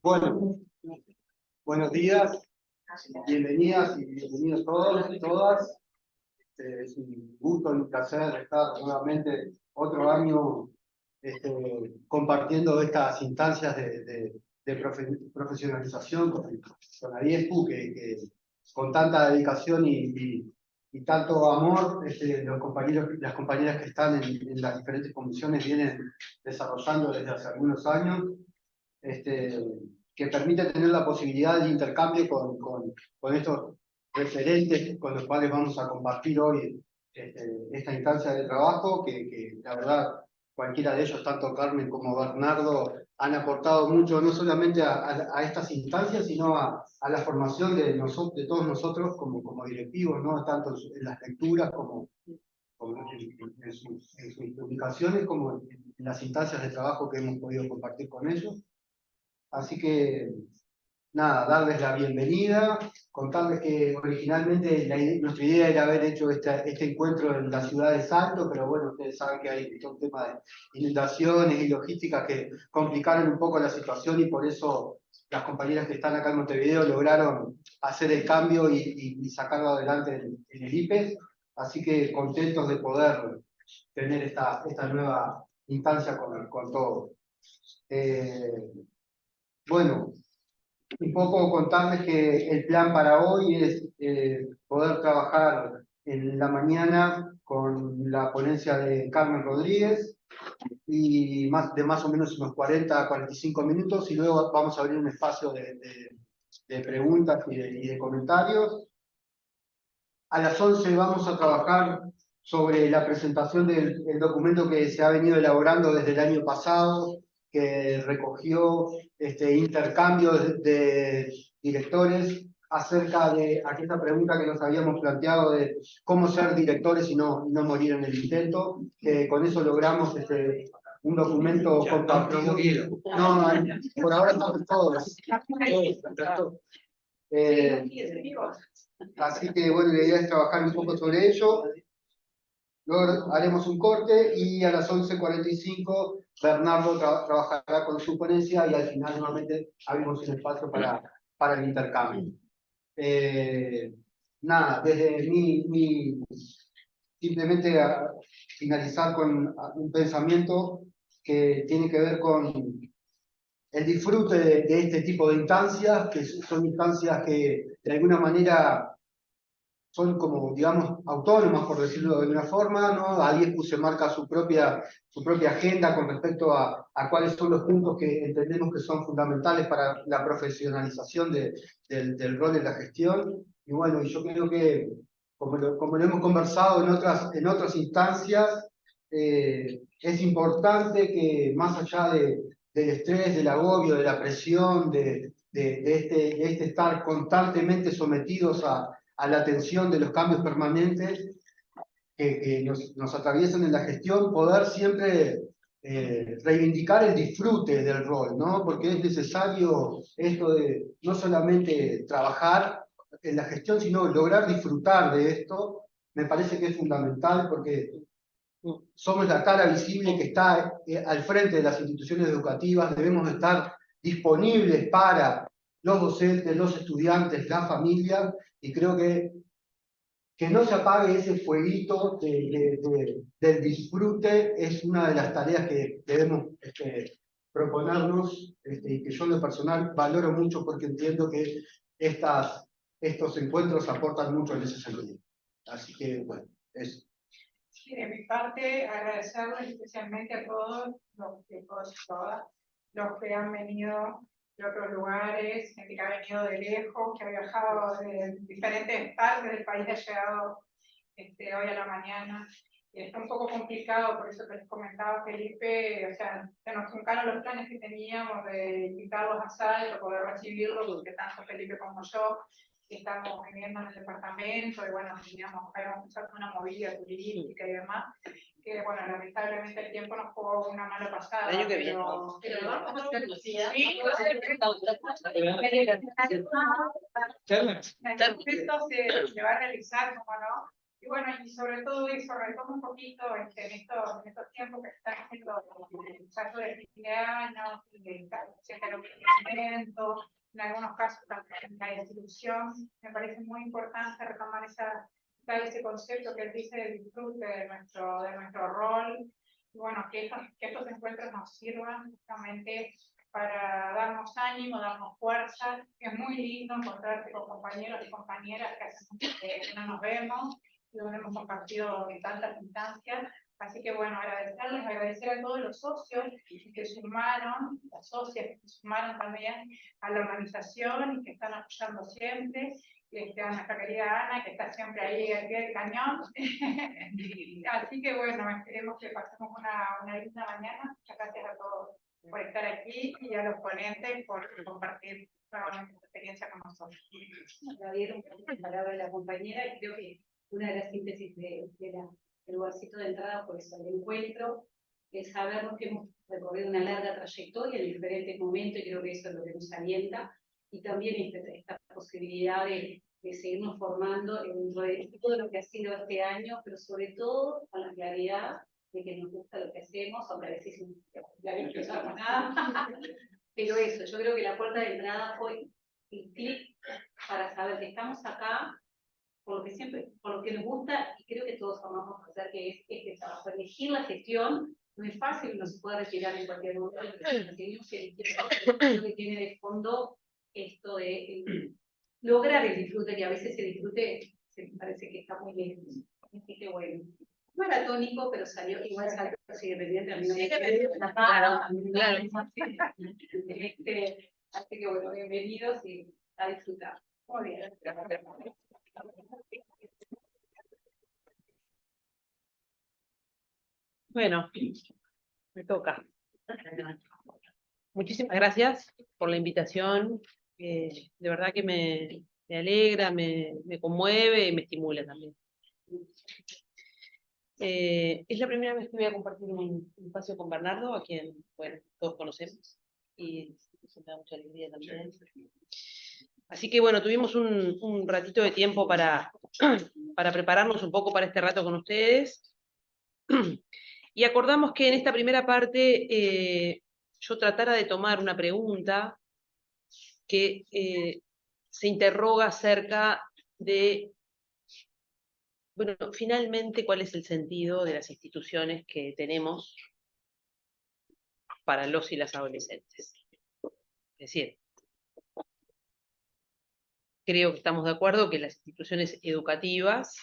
Bueno, buenos días, bienvenidas y bienvenidos todos y todas. Es un gusto y un placer estar nuevamente otro año compartiendo estas instancias de profesionalización con la IESPU, que con tanta dedicación y tanto amor los compañeros, las compañeras que están en las diferentes comisiones vienen desarrollando desde hace algunos años. Que permite tener la posibilidad de intercambio con estos referentes con los cuales vamos a compartir hoy esta instancia de trabajo, que la verdad cualquiera de ellos, tanto Carmen como Bernardo, han aportado mucho, no solamente a estas instancias, sino a la formación de todos nosotros como directivos, ¿no? Tanto en las lecturas como en sus publicaciones, como en las instancias de trabajo que hemos podido compartir con ellos. Así que, nada, darles la bienvenida, contarles que originalmente nuestra idea era haber hecho este encuentro en la ciudad de Salto, pero bueno, ustedes saben que hay un tema de inundaciones y logísticas que complicaron un poco la situación y por eso las compañeras que están acá en Montevideo lograron hacer el cambio y sacarlo adelante en el IPES. Así que contentos de poder tener esta nueva instancia con todos. Bueno, un poco contarles que el plan para hoy es poder trabajar en la mañana con la ponencia de Carmen Rodríguez y de más o menos unos 40 a 45 minutos, y luego vamos a abrir un espacio de preguntas y de comentarios. A las 11 vamos a trabajar sobre la presentación del documento que se ha venido elaborando desde el año pasado, que recogió intercambios de directores acerca de aquella pregunta que nos habíamos planteado de cómo ser directores y no morir en el intento. Con eso logramos un documento compartido. No, por ahora estamos todos. Así que bueno, la idea es trabajar un poco sobre ello. Luego haremos un corte y a las 11:45 Bernardo trabajará con su ponencia y al final nuevamente abrimos un espacio para el intercambio. Nada, desde simplemente a finalizar con un pensamiento que tiene que ver con el disfrute de este tipo de instancias, que son instancias que de alguna manera son como, digamos, autónomas, por decirlo de alguna forma, ¿no? IESPU se marca su propia agenda con respecto a cuáles son los puntos que entendemos que son fundamentales para la profesionalización del rol de la gestión. Y bueno, y yo creo que, como lo hemos conversado en otras instancias, es importante que más allá del estrés, del agobio, de la presión, de estar constantemente sometidos a la atención de los cambios permanentes que nos atraviesan en la gestión, poder siempre reivindicar el disfrute del rol, ¿no? Porque es necesario esto de no solamente trabajar en la gestión, sino lograr disfrutar de esto. Me parece que es fundamental porque somos la cara visible que está al frente de las instituciones educativas, debemos estar disponibles para los docentes, los estudiantes, la familia, y creo que no se apague ese fueguito del disfrute es una de las tareas que debemos proponernos, y que yo en lo personal valoro mucho porque entiendo que estos encuentros aportan mucho en ese sentido. Así que, bueno, eso. Sí, de mi parte, agradecerles especialmente a todos todas los que han venido de otros lugares, gente que ha venido de lejos, que ha viajado de diferentes partes del país, ha llegado hoy a la mañana. Y está un poco complicado, por eso que les comentaba Felipe, o sea, se nos truncaron los planes que teníamos de invitarlos a Salto, poder recibirlos, porque tanto Felipe como yo estamos viviendo en el departamento, y bueno, teníamos que empezar una movida turística y demás, que bueno, lamentablemente el tiempo nos jugó una mala pasada. El año que viene, pero vamos a hacer Sí, esto se va a realizar, como no, Y bueno, y sobre todo eso, retomo un poquito en estos tiempos que están haciendo el caso de fin de año, de conocimiento, en algunos casos también la distribución, me parece muy importante retomar ese concepto que él dice del disfrute de nuestro rol, y bueno, que estos encuentros nos sirvan justamente para darnos ánimo, darnos fuerza. Es muy lindo encontrarte con compañeros y compañeras que hace mucho que no nos vemos, donde hemos compartido en tantas instancias. Así que bueno, agradecer a todos los socios que sumaron, las socias que sumaron también a la organización y que están apoyando siempre. A nuestra querida Ana, que está siempre ahí al pie del cañón. Así que bueno, esperemos que pasemos una linda mañana. Muchas gracias a todos por estar aquí y a los ponentes por compartir nuevamente su experiencia con nosotros. La dieron la palabra de la compañera y creo que una de las síntesis del lugarcito de entrada por eso, el encuentro, es sabernos que hemos recorrido una larga trayectoria en diferentes momentos y creo que eso es lo que nos alienta y también esta posibilidad de seguirnos formando dentro de todo lo que ha sido este año, pero sobre todo con la claridad de que nos gusta lo que hacemos, aunque a veces no empezamos nada, pero eso, yo creo que la puerta de entrada fue el clic para saber que estamos acá por lo que nos gusta, y creo que todos amamos hacer, que es este trabajo. Elegir la gestión no es fácil, no se puede retirar en cualquier momento, pero tenemos que elegir lo que tiene de fondo esto de lograr el disfrute, que a veces el disfrute se parece que está muy lejos. Así que bueno, maratónico, pero salió igual, salió sigue pendiente, a mí no me queda claro. Así que bueno, bienvenidos y a disfrutar. Muy bien. Bueno, me toca. Muchísimas gracias por la invitación. De verdad que me alegra, me conmueve y me estimula también. Es la primera vez que voy a compartir un espacio con Bernardo, a quien, bueno, todos conocemos, y eso me da mucha alegría también. Así que bueno, tuvimos un ratito de tiempo para prepararnos un poco para este rato con ustedes, y acordamos que en esta primera parte yo tratara de tomar una pregunta que se interroga acerca de, bueno, finalmente, ¿cuál es el sentido de las instituciones que tenemos para los y las adolescentes? Es decir, creo que estamos de acuerdo que las instituciones educativas,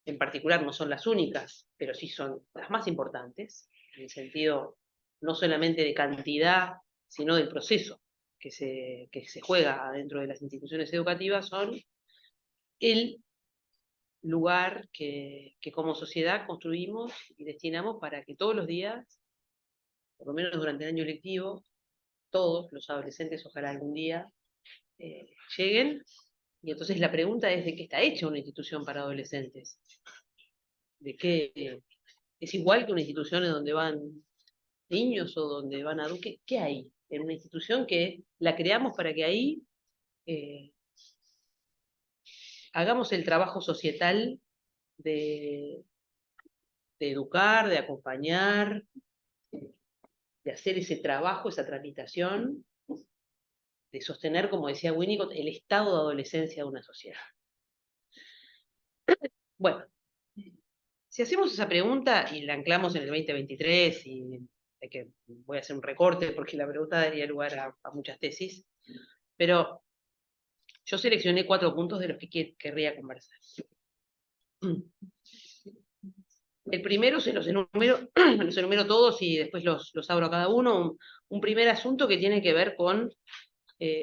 en particular, no son las únicas, pero sí son las más importantes, en el sentido no solamente de cantidad, sino del proceso que se juega dentro de las instituciones educativas, son el lugar que como sociedad construimos y destinamos para que todos los días, por lo menos durante el año lectivo, todos los adolescentes, ojalá algún día, lleguen. Y entonces la pregunta es: ¿de qué está hecha una institución para adolescentes? ¿De qué? ¿Es igual que una institución en donde van niños o donde van adultos? ¿Qué hay en una institución que la creamos para que ahí hagamos el trabajo societal de educar, de acompañar, de hacer ese trabajo, esa tramitación, de sostener, como decía Winnicott, el estado de adolescencia de una sociedad? Bueno, si hacemos esa pregunta y la anclamos en el 2023, y que voy a hacer un recorte porque la pregunta daría lugar a muchas tesis, pero yo seleccioné 4 puntos de los que querría conversar. El primero los enumero todos y después los abro a cada uno. Un primer asunto que tiene que ver con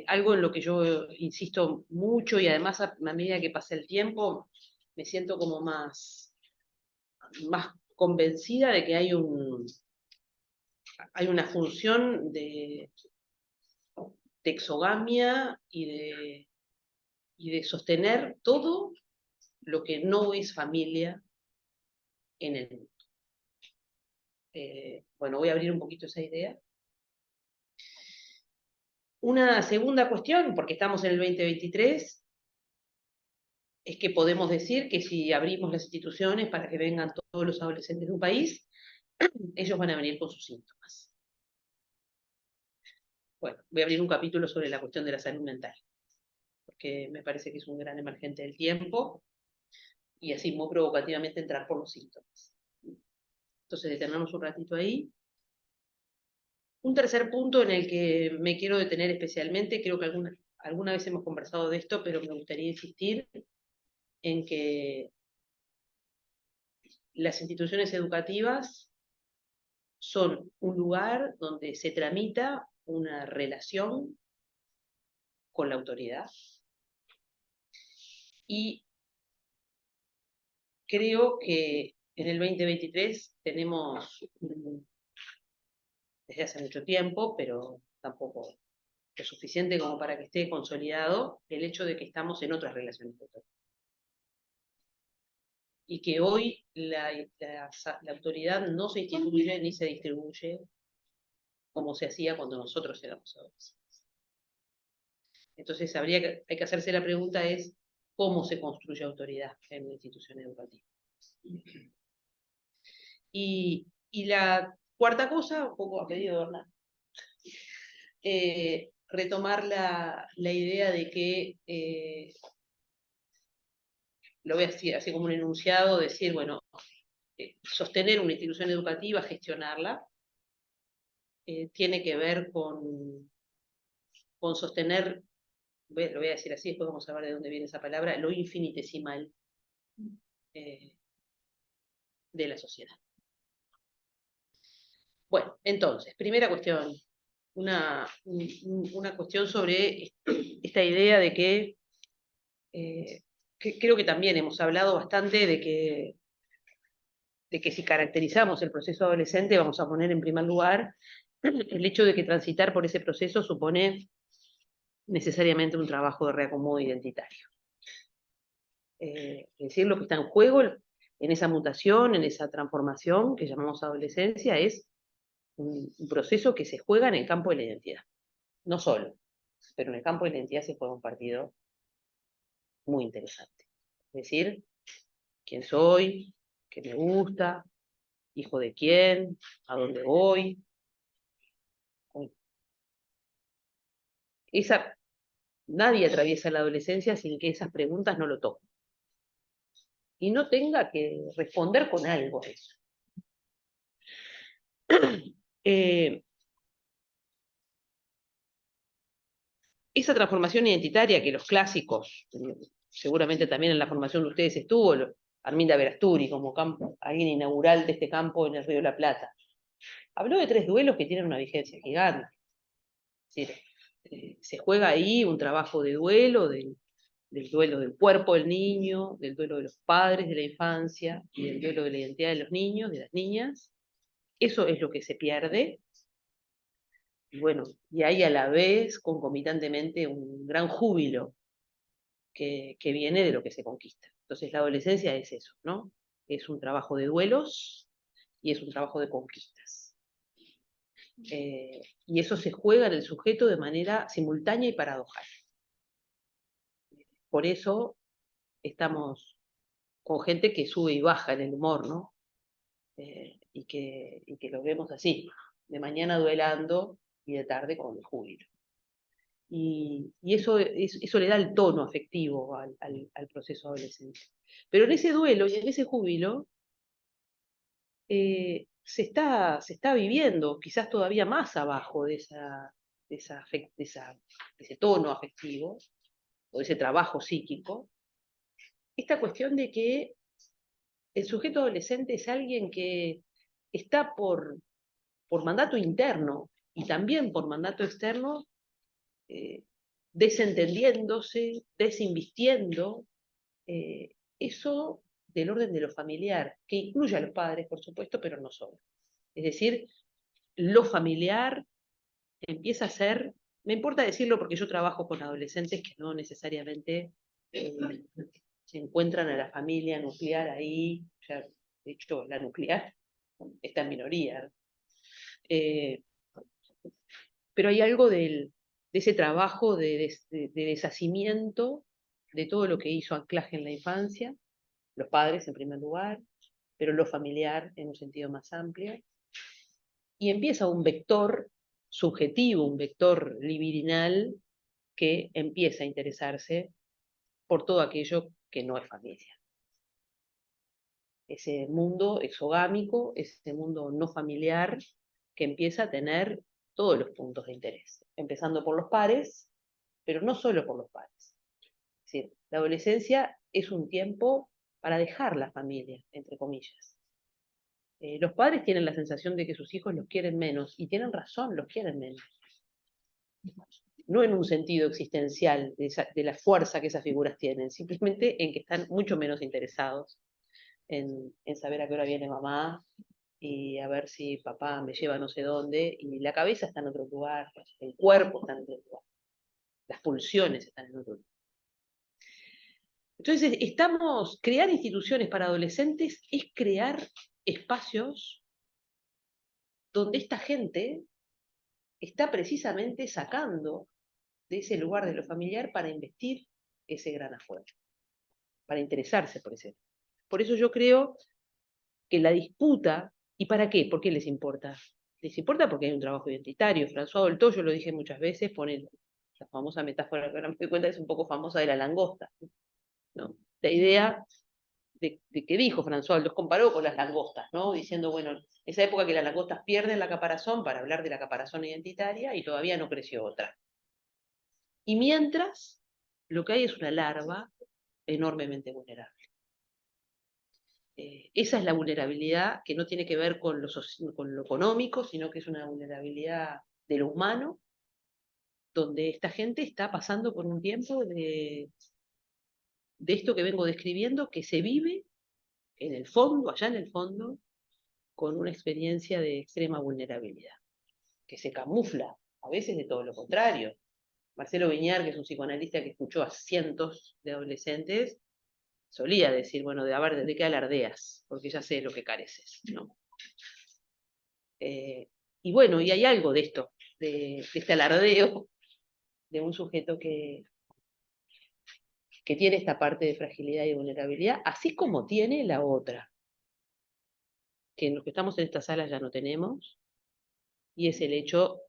algo en lo que yo insisto mucho, y además a medida que pasa el tiempo me siento como más convencida de que hay una función de exogamia y de sostener todo lo que no es familia en el mundo. Bueno, voy a abrir un poquito esa idea. Una segunda cuestión, porque estamos en el 2023, es que podemos decir que si abrimos las instituciones para que vengan todos los adolescentes de un país, ellos van a venir con sus síntomas. Bueno, voy a abrir un capítulo sobre la cuestión de la salud mental, porque me parece que es un gran emergente del tiempo, y así muy provocativamente entrar por los síntomas. Entonces detenemos un ratito ahí. Un tercer punto en el que me quiero detener especialmente, creo que alguna vez hemos conversado de esto, pero me gustaría insistir en que las instituciones educativas son un lugar donde se tramita una relación con la autoridad, y creo que en el 2023 tenemos, desde hace mucho tiempo, pero tampoco lo suficiente como para que esté consolidado, el hecho de que estamos en otras relaciones de autoridad. Y que hoy la autoridad no se instituye ni se distribuye como se hacía cuando nosotros éramos adolescentes. Entonces hay que hacerse la pregunta es, ¿cómo se construye autoridad en una institución educativa? Y la cuarta cosa, un poco a pedido de Hernán, retomar la idea de que, lo voy a decir así como un enunciado, decir, bueno, sostener una institución educativa, gestionarla, tiene que ver con sostener, lo voy a decir así, después vamos a ver de dónde viene esa palabra, lo infinitesimal de la sociedad. Bueno, entonces, primera cuestión, una cuestión sobre esta idea de que creo que también hemos hablado bastante de que si caracterizamos el proceso adolescente, vamos a poner en primer lugar el hecho de que transitar por ese proceso supone necesariamente un trabajo de reacomodo identitario. Es decir, lo que está en juego en esa mutación, en esa transformación que llamamos adolescencia, es un proceso que se juega en el campo de la identidad. No solo, pero en el campo de la identidad se juega un partido muy interesante. Es decir, quién soy, qué me gusta, hijo de quién, a dónde voy. Nadie atraviesa la adolescencia sin que esas preguntas no lo toquen. Y no tenga que responder con algo a eso. Esa transformación identitaria que los clásicos, seguramente también en la formación de ustedes estuvo, Arminda Verasturi como alguien inaugural de este campo en el Río de la Plata, habló de 3 duelos que tienen una vigencia gigante. Es decir, se juega ahí un trabajo de duelo, del duelo del cuerpo del niño, del duelo de los padres de la infancia y del duelo de la identidad de los niños, de las niñas. Eso es lo que se pierde. Y bueno, y hay a la vez, concomitantemente, un gran júbilo que viene de lo que se conquista. Entonces la adolescencia es eso, ¿no? Es un trabajo de duelos y es un trabajo de conquistas. Y eso se juega en el sujeto de manera simultánea y paradojal. Por eso estamos con gente que sube y baja en el humor, ¿no? Y que lo vemos así, de mañana duelando y de tarde con el júbilo. Y eso le da el tono afectivo al proceso adolescente. Pero en ese duelo y en ese júbilo se está viviendo, quizás todavía más abajo de ese tono afectivo, o de ese trabajo psíquico, esta cuestión de que el sujeto adolescente es alguien que está por mandato interno y también por mandato externo, desentendiéndose, desinvistiendo, eso del orden de lo familiar, que incluye a los padres, por supuesto, pero no solo. Es decir, lo familiar empieza a ser, me importa decirlo porque yo trabajo con adolescentes que no necesariamente se encuentran a la familia nuclear ahí, ya, de hecho la nuclear está en minoría. Pero hay algo de ese trabajo de deshacimiento de todo lo que hizo anclaje en la infancia, los padres en primer lugar, pero lo familiar en un sentido más amplio, y empieza un vector subjetivo, un vector libidinal que empieza a interesarse por todo aquello que no es familia. Ese mundo exogámico, ese mundo no familiar, que empieza a tener todos los puntos de interés, empezando por los pares, pero no solo por los pares. Es decir, la adolescencia es un tiempo para dejar la familia, entre comillas. Los padres tienen la sensación de que sus hijos los quieren menos, y tienen razón, los quieren menos. No en un sentido existencial de la fuerza que esas figuras tienen, simplemente en que están mucho menos interesados en saber a qué hora viene mamá, y a ver si papá me lleva no sé dónde, y la cabeza está en otro lugar, el cuerpo está en otro lugar, las pulsiones están en otro lugar. Entonces, crear instituciones para adolescentes es crear espacios donde esta gente está precisamente sacando de ese lugar de lo familiar para investir ese gran afuera, para interesarse por ese. Por eso yo creo que la disputa, ¿y para qué? ¿Por qué les importa? Les importa porque hay un trabajo identitario. François Dolto, yo lo dije muchas veces, pone la famosa metáfora que ahora me doy cuenta es un poco famosa de la langosta, ¿no? La idea de que dijo François, los comparó con las langostas, ¿no? Diciendo, bueno, esa época que las langostas pierden la caparazón para hablar de la caparazón identitaria y todavía no creció otra. Y mientras, lo que hay es una larva enormemente vulnerable. Esa es la vulnerabilidad que no tiene que ver con lo económico, sino que es una vulnerabilidad de lo humano, donde esta gente está pasando por un tiempo de esto que vengo describiendo, que se vive en el fondo, allá en el fondo, con una experiencia de extrema vulnerabilidad, que se camufla, a veces de todo lo contrario. Marcelo Viñar, que es un psicoanalista que escuchó a cientos de adolescentes, solía decir, bueno, a ver, ¿de qué alardeas? Porque ya sé lo que careces, ¿no? Y bueno, y hay algo de esto, de este alardeo de un sujeto que tiene esta parte de fragilidad y vulnerabilidad, así como tiene la otra, que en los que estamos en esta sala ya no tenemos, y es el hecho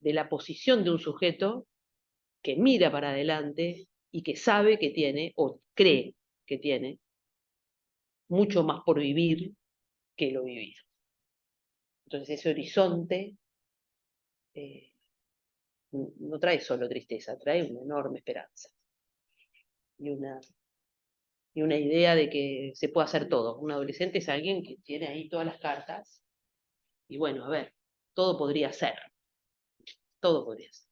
de la posición de un sujeto que mira para adelante y que sabe que tiene, o cree que tiene, mucho más por vivir que lo vivido. Entonces ese horizonte no trae solo tristeza, trae una enorme esperanza. Y una idea de que se puede hacer todo. Un adolescente es alguien que tiene ahí todas las cartas, y bueno, a ver, todo podría ser. Todo podría ser.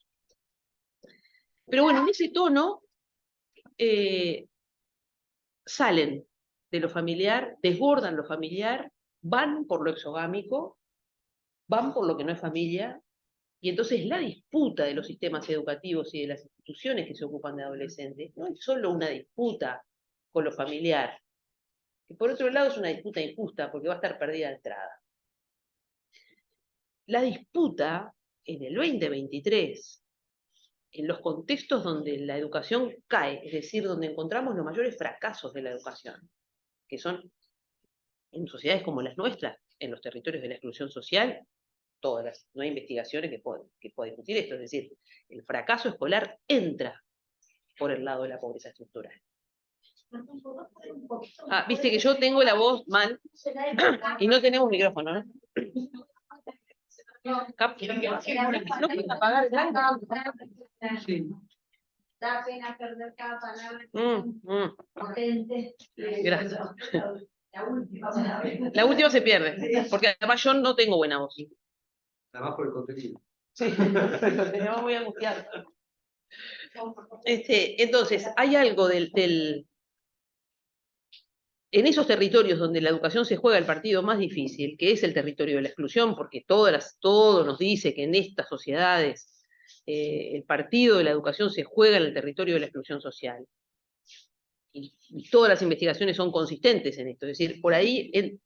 Pero bueno, en ese tono salen de lo familiar, desbordan lo familiar, van por lo exogámico, van por lo que no es familia, y entonces la disputa de los sistemas educativos y de las instituciones que se ocupan de adolescentes no es solo una disputa con lo familiar, que por otro lado es una disputa injusta porque va a estar perdida de entrada. La disputa en el 2023, en los contextos donde la educación cae, es decir, donde encontramos los mayores fracasos de la educación, que son en sociedades como las nuestras, en los territorios de la exclusión social, no hay investigaciones que puedan discutir esto, es decir, el fracaso escolar entra por el lado de la pobreza estructural. Ah, viste que yo tengo la voz mal y no tenemos micrófono, ¿no? ¿No puedes apagar el Sí. Da pena perder cada palabra. potente. Gracias. La última. La última se pierde, porque además yo no tengo buena voz. Además por el contenido. Sí, me voy a angustiar. Entonces, hay algo en esos territorios donde la educación se juega el partido más difícil, que es el territorio de la exclusión, porque todo nos dice que en estas sociedades el partido de la educación se juega en el territorio de la exclusión social. Y todas las investigaciones son consistentes en esto, es decir, por ahí el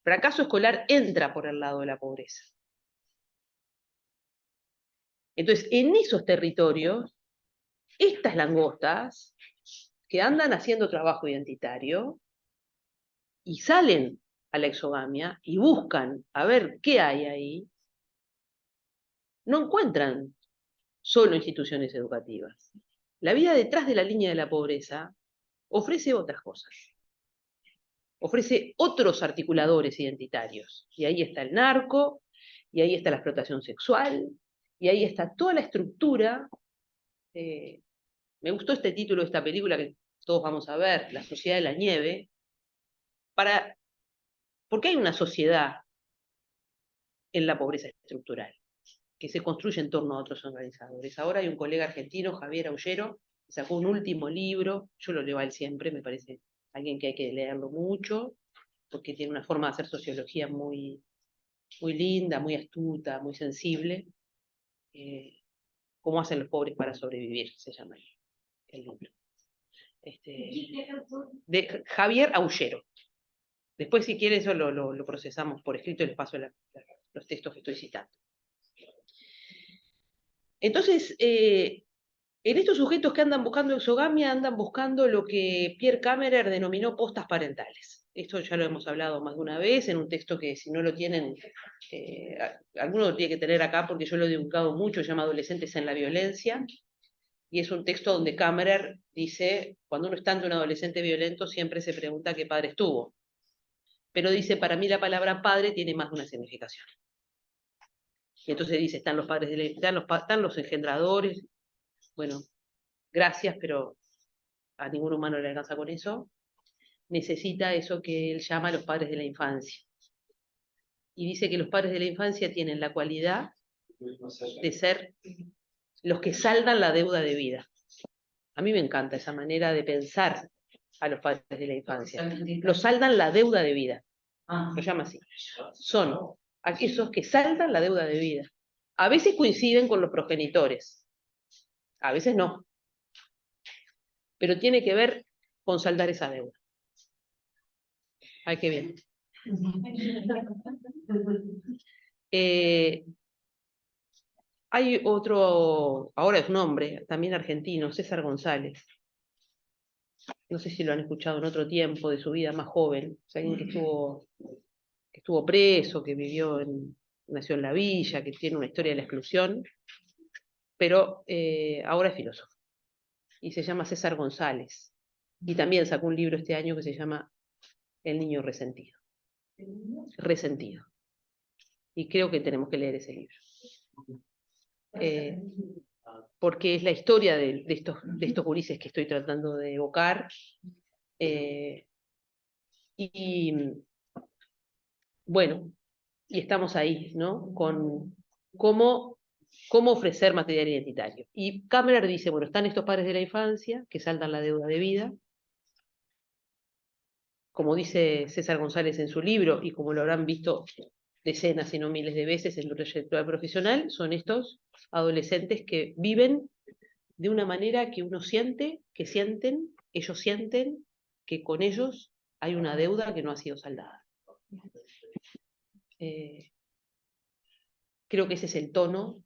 fracaso escolar entra por el lado de la pobreza. Entonces, en esos territorios, estas langostas que andan haciendo trabajo identitario y salen a la exogamia y buscan a ver qué hay ahí, no encuentran solo instituciones educativas. La vida detrás de la línea de la pobreza ofrece otras cosas. Ofrece otros articuladores identitarios. Y ahí está el narco, y ahí está la explotación sexual, y ahí está toda la estructura. Me gustó este título de esta película que todos vamos a ver, La Sociedad de la Nieve, porque hay una sociedad en la pobreza estructural, que se construye en torno a otros organizadores. Ahora hay un colega argentino, Javier Aullero, que sacó un último libro, yo lo leo a él siempre, me parece alguien que hay que leerlo mucho, porque tiene una forma de hacer sociología muy, muy linda, muy astuta, muy sensible. ¿Cómo hacen los pobres para sobrevivir? Se llama el libro. De Javier Aullero. Después, si quiere, eso lo procesamos por escrito y les paso los textos que estoy citando. Entonces, en estos sujetos que andan buscando exogamia, andan buscando lo que Pierre Kammerer denominó postas parentales. Esto ya lo hemos hablado más de una vez, en un texto que si no lo tienen, alguno lo tiene que tener acá porque yo lo he divulgado mucho, se llama Adolescentes en la Violencia, y es un texto donde Kammerer dice, cuando uno está ante un adolescente violento, siempre se pregunta qué padres tuvo. Pero dice, para mí la palabra padre tiene más de una significación. Y entonces dice, están los padres están los engendradores. Bueno, gracias, pero a ningún humano le alcanza con eso. Necesita eso que él llama los padres de la infancia. Y dice que los padres de la infancia tienen la cualidad de ser los que saldan la deuda de vida. A mí me encanta esa manera de pensar a los padres de la infancia. Los saldan la deuda de vida. Lo llama así. Son aquellos que saldan la deuda de vida. A veces coinciden con los progenitores, a veces no. Pero tiene que ver con saldar esa deuda. Ay, qué bien. Hay otro, ahora es un hombre, también argentino, César González. No sé si lo han escuchado en otro tiempo de su vida más joven. Es alguien que estuvo preso, que nació en la villa, que tiene una historia de la exclusión, pero ahora es filósofo. Y se llama César González. Y también sacó un libro este año que se llama El niño resentido. Resentido. Y creo que tenemos que leer ese libro. Porque es la historia de estos gurises que estoy tratando de evocar. Bueno, y estamos ahí, ¿no? Con cómo ofrecer material identitario. Y Kammerer dice, bueno, están estos padres de la infancia que saldan la deuda de vida. Como dice César González en su libro, y como lo habrán visto decenas y no miles de veces en su trayectoria profesional, son estos adolescentes que viven de una manera que uno siente, que sienten, ellos sienten que con ellos hay una deuda que no ha sido saldada. Creo que ese es el tono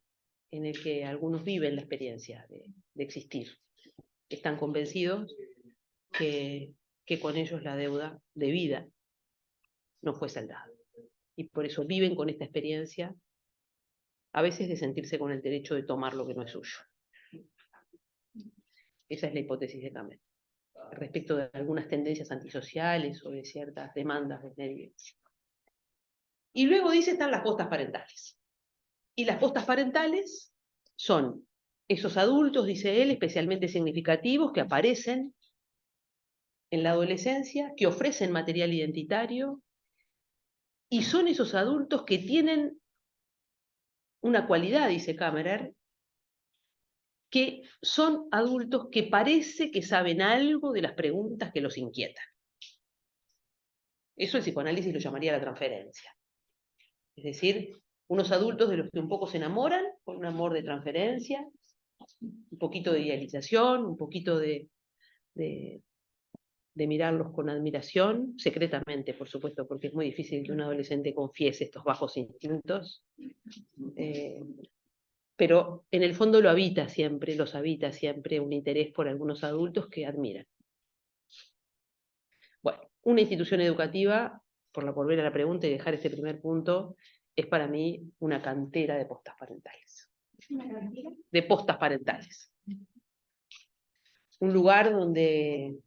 en el que algunos viven la experiencia de existir. Están convencidos que con ellos la deuda de vida no fue saldada. Y por eso viven con esta experiencia, a veces de sentirse con el derecho de tomar lo que no es suyo. Esa es la hipótesis de Kammerer, respecto de algunas tendencias antisociales o de ciertas demandas del medio. Y luego dice, están las postas parentales. Y las postas parentales son esos adultos, dice él, especialmente significativos, que aparecen en la adolescencia, que ofrecen material identitario, y son esos adultos que tienen una cualidad, dice Kammerer, que son adultos que parece que saben algo de las preguntas que los inquietan. Eso el psicoanálisis lo llamaría la transferencia. Es decir, unos adultos de los que un poco se enamoran, con un amor de transferencia, un poquito de idealización, un poquito de mirarlos con admiración, secretamente, por supuesto, porque es muy difícil que un adolescente confiese estos bajos instintos, pero en el fondo los habita siempre un interés por algunos adultos que admiran. una institución educativa, por volver a la pregunta y dejar este primer punto, es para mí una cantera de postas parentales. De postas parentales. Un lugar donde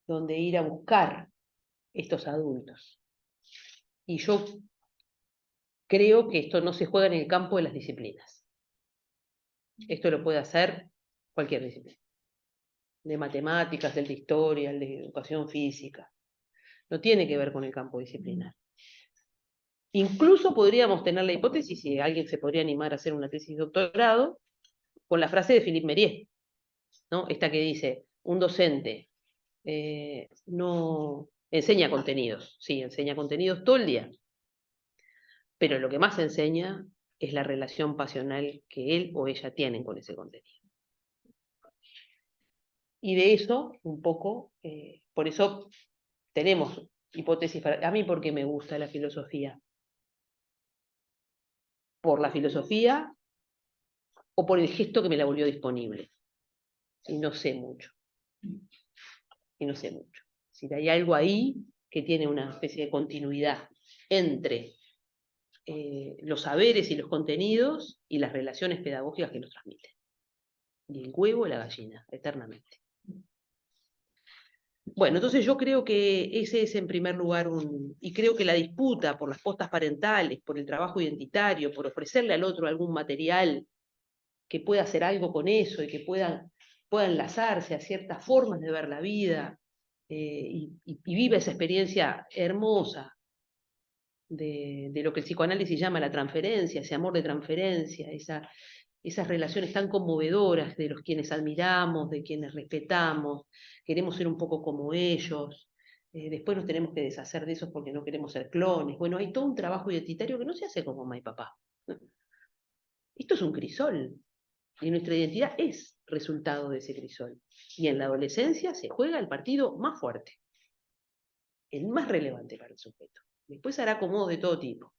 ir a buscar estos adultos. Y yo creo que esto no se juega en el campo de las disciplinas. Esto lo puede hacer cualquier disciplina. De matemáticas, el de historia, el de educación física. No tiene que ver con el campo disciplinar. Incluso podríamos tener la hipótesis, si alguien se podría animar a hacer una tesis de doctorado, con la frase de Philippe Mérier, ¿no? Esta que dice, un docente no enseña contenidos, sí, enseña contenidos todo el día, pero lo que más enseña es la relación pasional que él o ella tienen con ese contenido. Y de eso, un poco, por eso tenemos hipótesis. A mí, porque me gusta la filosofía. Por la filosofía o por el gesto que me la volvió disponible. Y no sé mucho. Si hay algo ahí que tiene una especie de continuidad entre los saberes y los contenidos y las relaciones pedagógicas que nos transmiten. Y el huevo y la gallina, eternamente. Bueno, entonces yo creo que ese es en primer lugar y creo que la disputa por las postas parentales, por el trabajo identitario, por ofrecerle al otro algún material que pueda hacer algo con eso y que pueda enlazarse a ciertas formas de ver la vida y viva esa experiencia hermosa de lo que el psicoanálisis llama la transferencia, ese amor de transferencia, esas relaciones tan conmovedoras de los quienes admiramos, de quienes respetamos, queremos ser un poco como ellos, después nos tenemos que deshacer de esos porque no queremos ser clones. Bueno, hay todo un trabajo identitario que no se hace con mamá y papá. Esto es un crisol, y nuestra identidad es resultado de ese crisol. Y en la adolescencia se juega el partido más fuerte, el más relevante para el sujeto. Después hará acomodos de todo tipo.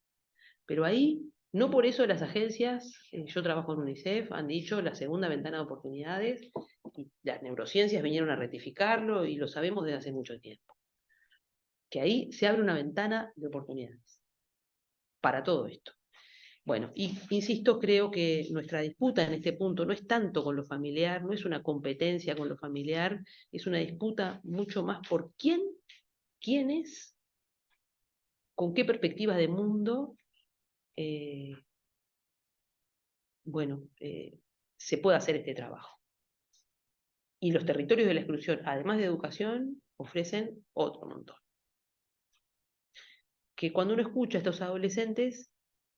Pero ahí, no por eso las agencias, yo trabajo en UNICEF, han dicho la segunda ventana de oportunidades, y las neurociencias vinieron a rectificarlo y lo sabemos desde hace mucho tiempo. Que ahí se abre una ventana de oportunidades para todo esto. Bueno, y insisto, creo que nuestra disputa en este punto no es tanto con lo familiar, no es una competencia con lo familiar, es una disputa mucho más por quién es, con qué perspectiva de mundo, se puede hacer este trabajo. Y los territorios de la exclusión, además de educación, ofrecen otro montón. Que cuando uno escucha a estos adolescentes,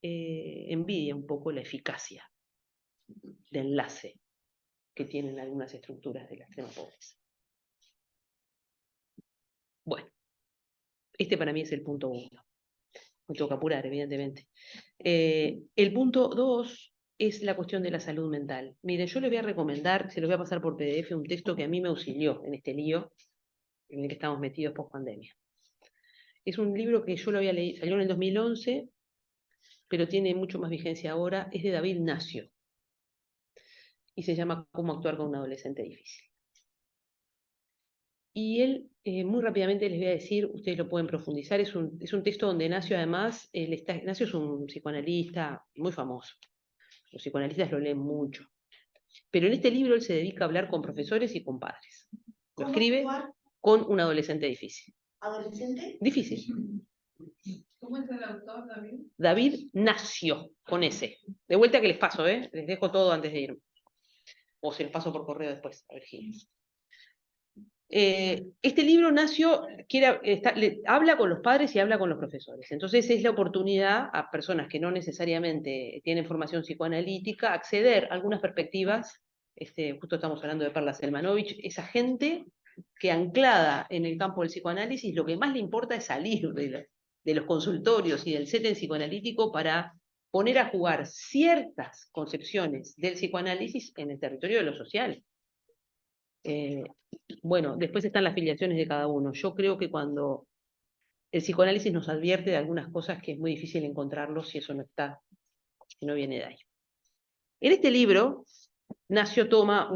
envidia un poco la eficacia de enlace que tienen algunas estructuras de la extrema pobreza. Bueno, este para mí es el punto 1. Me tengo que apurar, evidentemente. El punto 2 es la cuestión de la salud mental. Miren, yo les voy a recomendar, se los voy a pasar por PDF, un texto que a mí me auxilió en este lío en el que estamos metidos post pandemia. Es un libro que yo lo había leído, salió en el 2011, pero tiene mucho más vigencia ahora, es de David Nacio, y se llama Cómo actuar con un adolescente difícil. Y él, muy rápidamente les voy a decir, ustedes lo pueden profundizar, es un texto donde Nacio además, Nacio es un psicoanalista muy famoso, los psicoanalistas lo leen mucho, pero en este libro él se dedica a hablar con profesores y con padres. Lo escribe con un adolescente difícil. ¿Adolescente? Difícil. ¿Cómo es el autor, David? David Nacio, con S. De vuelta que les paso, les dejo todo antes de irme. O se los paso por correo después, a ver si. Este libro Nacio habla con los padres y habla con los profesores. Entonces es la oportunidad a personas que no necesariamente tienen formación psicoanalítica acceder a algunas perspectivas. Justo estamos hablando de Perla Selmanovich, esa gente que anclada en el campo del psicoanálisis, lo que más le importa es salir de los consultorios y del setting psicoanalítico para poner a jugar ciertas concepciones del psicoanálisis en el territorio de lo social. Bueno, después están las filiaciones de cada uno. Yo creo que cuando el psicoanálisis nos advierte de algunas cosas que es muy difícil encontrarlo si eso no está, si no viene de ahí. En este libro, Nacio toma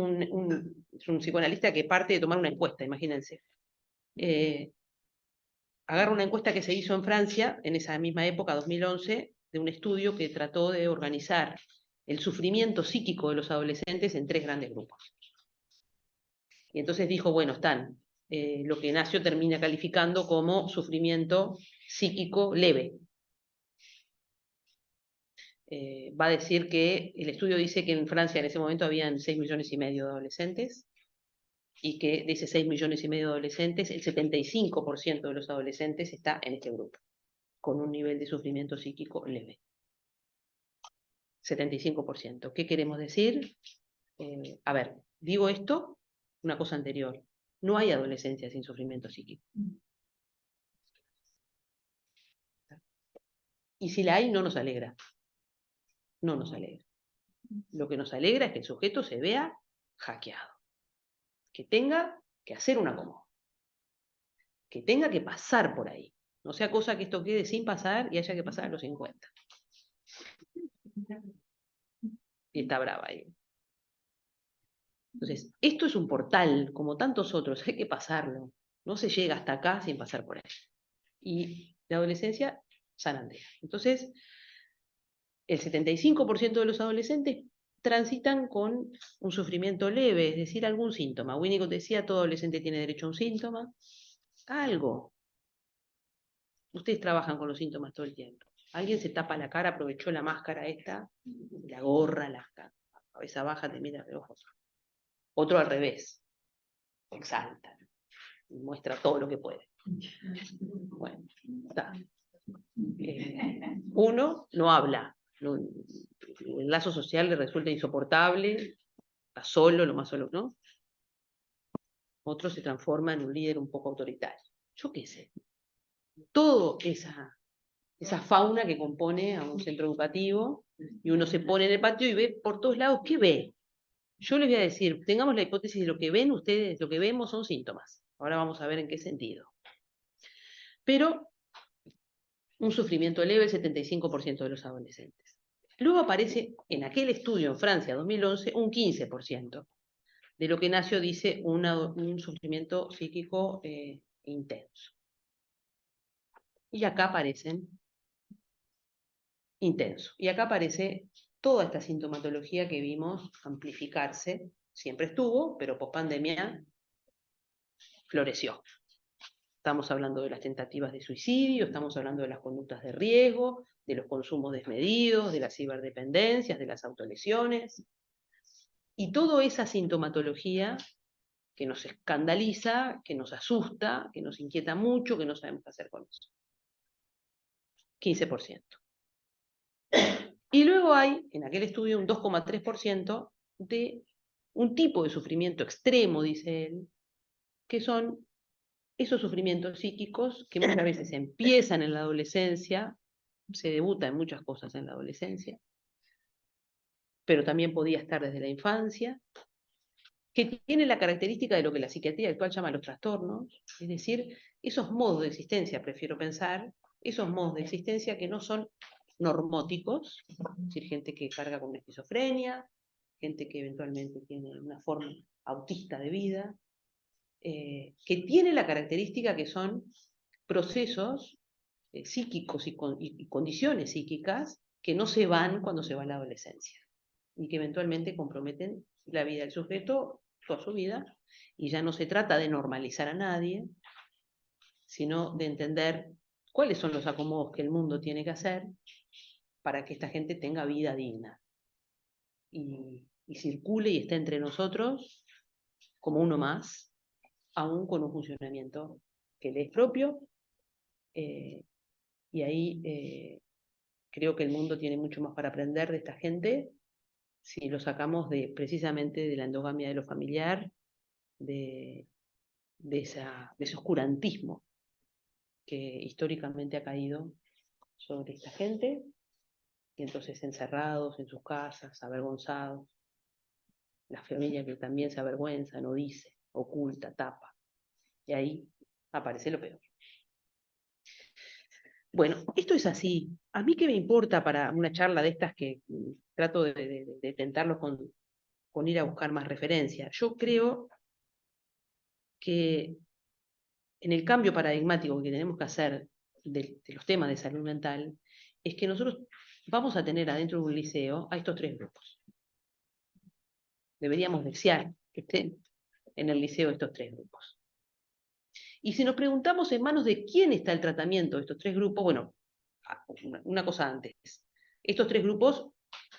es un psicoanalista que parte de tomar una encuesta, imagínense. agarra una encuesta que se hizo en Francia, en esa misma época, 2011, de un estudio que trató de organizar el sufrimiento psíquico de los adolescentes en 3 grandes grupos. Y entonces dijo, bueno, están lo que Nacio termina calificando como sufrimiento psíquico leve. Va a decir que el estudio dice que en Francia en ese momento habían 6,5 millones de adolescentes, y que de ese 6,5 millones de adolescentes, el 75% de los adolescentes está en este grupo, con un nivel de sufrimiento psíquico leve. 75%. ¿Qué queremos decir? A ver, digo esto, una cosa anterior. No hay adolescencia sin sufrimiento psíquico. Y si la hay, no nos alegra. No nos alegra. Lo que nos alegra es que el sujeto se vea hackeado. Que tenga que hacer un acomodo. Que tenga que pasar por ahí. No sea cosa que esto quede sin pasar y haya que pasar a los 50. Y está brava ahí. Entonces, esto es un portal, como tantos otros, hay que pasarlo. No se llega hasta acá sin pasar por ahí. Y la adolescencia, San Andreas. Entonces, el 75% de los adolescentes transitan con un sufrimiento leve, es decir, algún síntoma. Winnicott decía, todo adolescente tiene derecho a un síntoma. Algo. Ustedes trabajan con los síntomas todo el tiempo. Alguien se tapa la cara, aprovechó la máscara esta, la gorra, la cabeza baja, te mira de ojos. Otro al revés, exalta, muestra todo lo que puede. Bueno, está. Uno no habla, el lazo social le resulta insoportable, está solo, lo más solo, ¿no? Otro se transforma en un líder un poco autoritario. Yo qué sé. Toda esa fauna que compone a un centro educativo, y uno se pone en el patio y ve por todos lados, ¿qué ve? Yo les voy a decir, tengamos la hipótesis de lo que ven ustedes, lo que vemos son síntomas. Ahora vamos a ver en qué sentido. Pero un sufrimiento leve el 75% de los adolescentes. Luego aparece en aquel estudio en Francia, 2011, un 15%, de lo que Nacio dice un sufrimiento psíquico intenso. Y acá aparecen intenso. Y acá aparece toda esta sintomatología que vimos amplificarse, siempre estuvo, pero post pandemia floreció. Estamos hablando de las tentativas de suicidio, estamos hablando de las conductas de riesgo, de los consumos desmedidos, de las ciberdependencias, de las autolesiones, y toda esa sintomatología que nos escandaliza, que nos asusta, que nos inquieta mucho, que no sabemos qué hacer con eso. 15%. Y luego hay, en aquel estudio, un 2,3% de un tipo de sufrimiento extremo, dice él, que son esos sufrimientos psíquicos que muchas veces empiezan en la adolescencia, se debuta en muchas cosas en la adolescencia, pero también podía estar desde la infancia, que tiene la característica de lo que la psiquiatría actual llama los trastornos, es decir, esos modos de existencia, prefiero pensar, esos modos de existencia que no son normóticos, es decir, gente que carga con una esquizofrenia, gente que eventualmente tiene una forma autista de vida, que tiene la característica que son procesos psíquicos y condiciones psíquicas que no se van cuando se va a la adolescencia y que eventualmente comprometen la vida del sujeto toda su vida, y ya no se trata de normalizar a nadie, sino de entender cuáles son los acomodos que el mundo tiene que hacer para que esta gente tenga vida digna y circule y esté entre nosotros como uno más, aún con un funcionamiento que le es propio, y ahí creo que el mundo tiene mucho más para aprender de esta gente si lo sacamos precisamente de la endogamia de lo familiar, de ese oscurantismo que históricamente ha caído sobre esta gente, y entonces encerrados en sus casas, avergonzados, la familia que también se avergüenza, no dice, oculta, tapa, y ahí aparece lo peor. Bueno, esto es así. ¿A mí qué me importa para una charla de estas que trato de tentarlos con ir a buscar más referencias? Yo creo que en el cambio paradigmático que tenemos que hacer de los temas de salud mental, es que nosotros vamos a tener adentro de un liceo a estos 3 grupos. Deberíamos desear que estén en el liceo estos 3 grupos. Y si nos preguntamos en manos de quién está el tratamiento de estos 3 grupos, bueno, una cosa antes. Estos 3 grupos,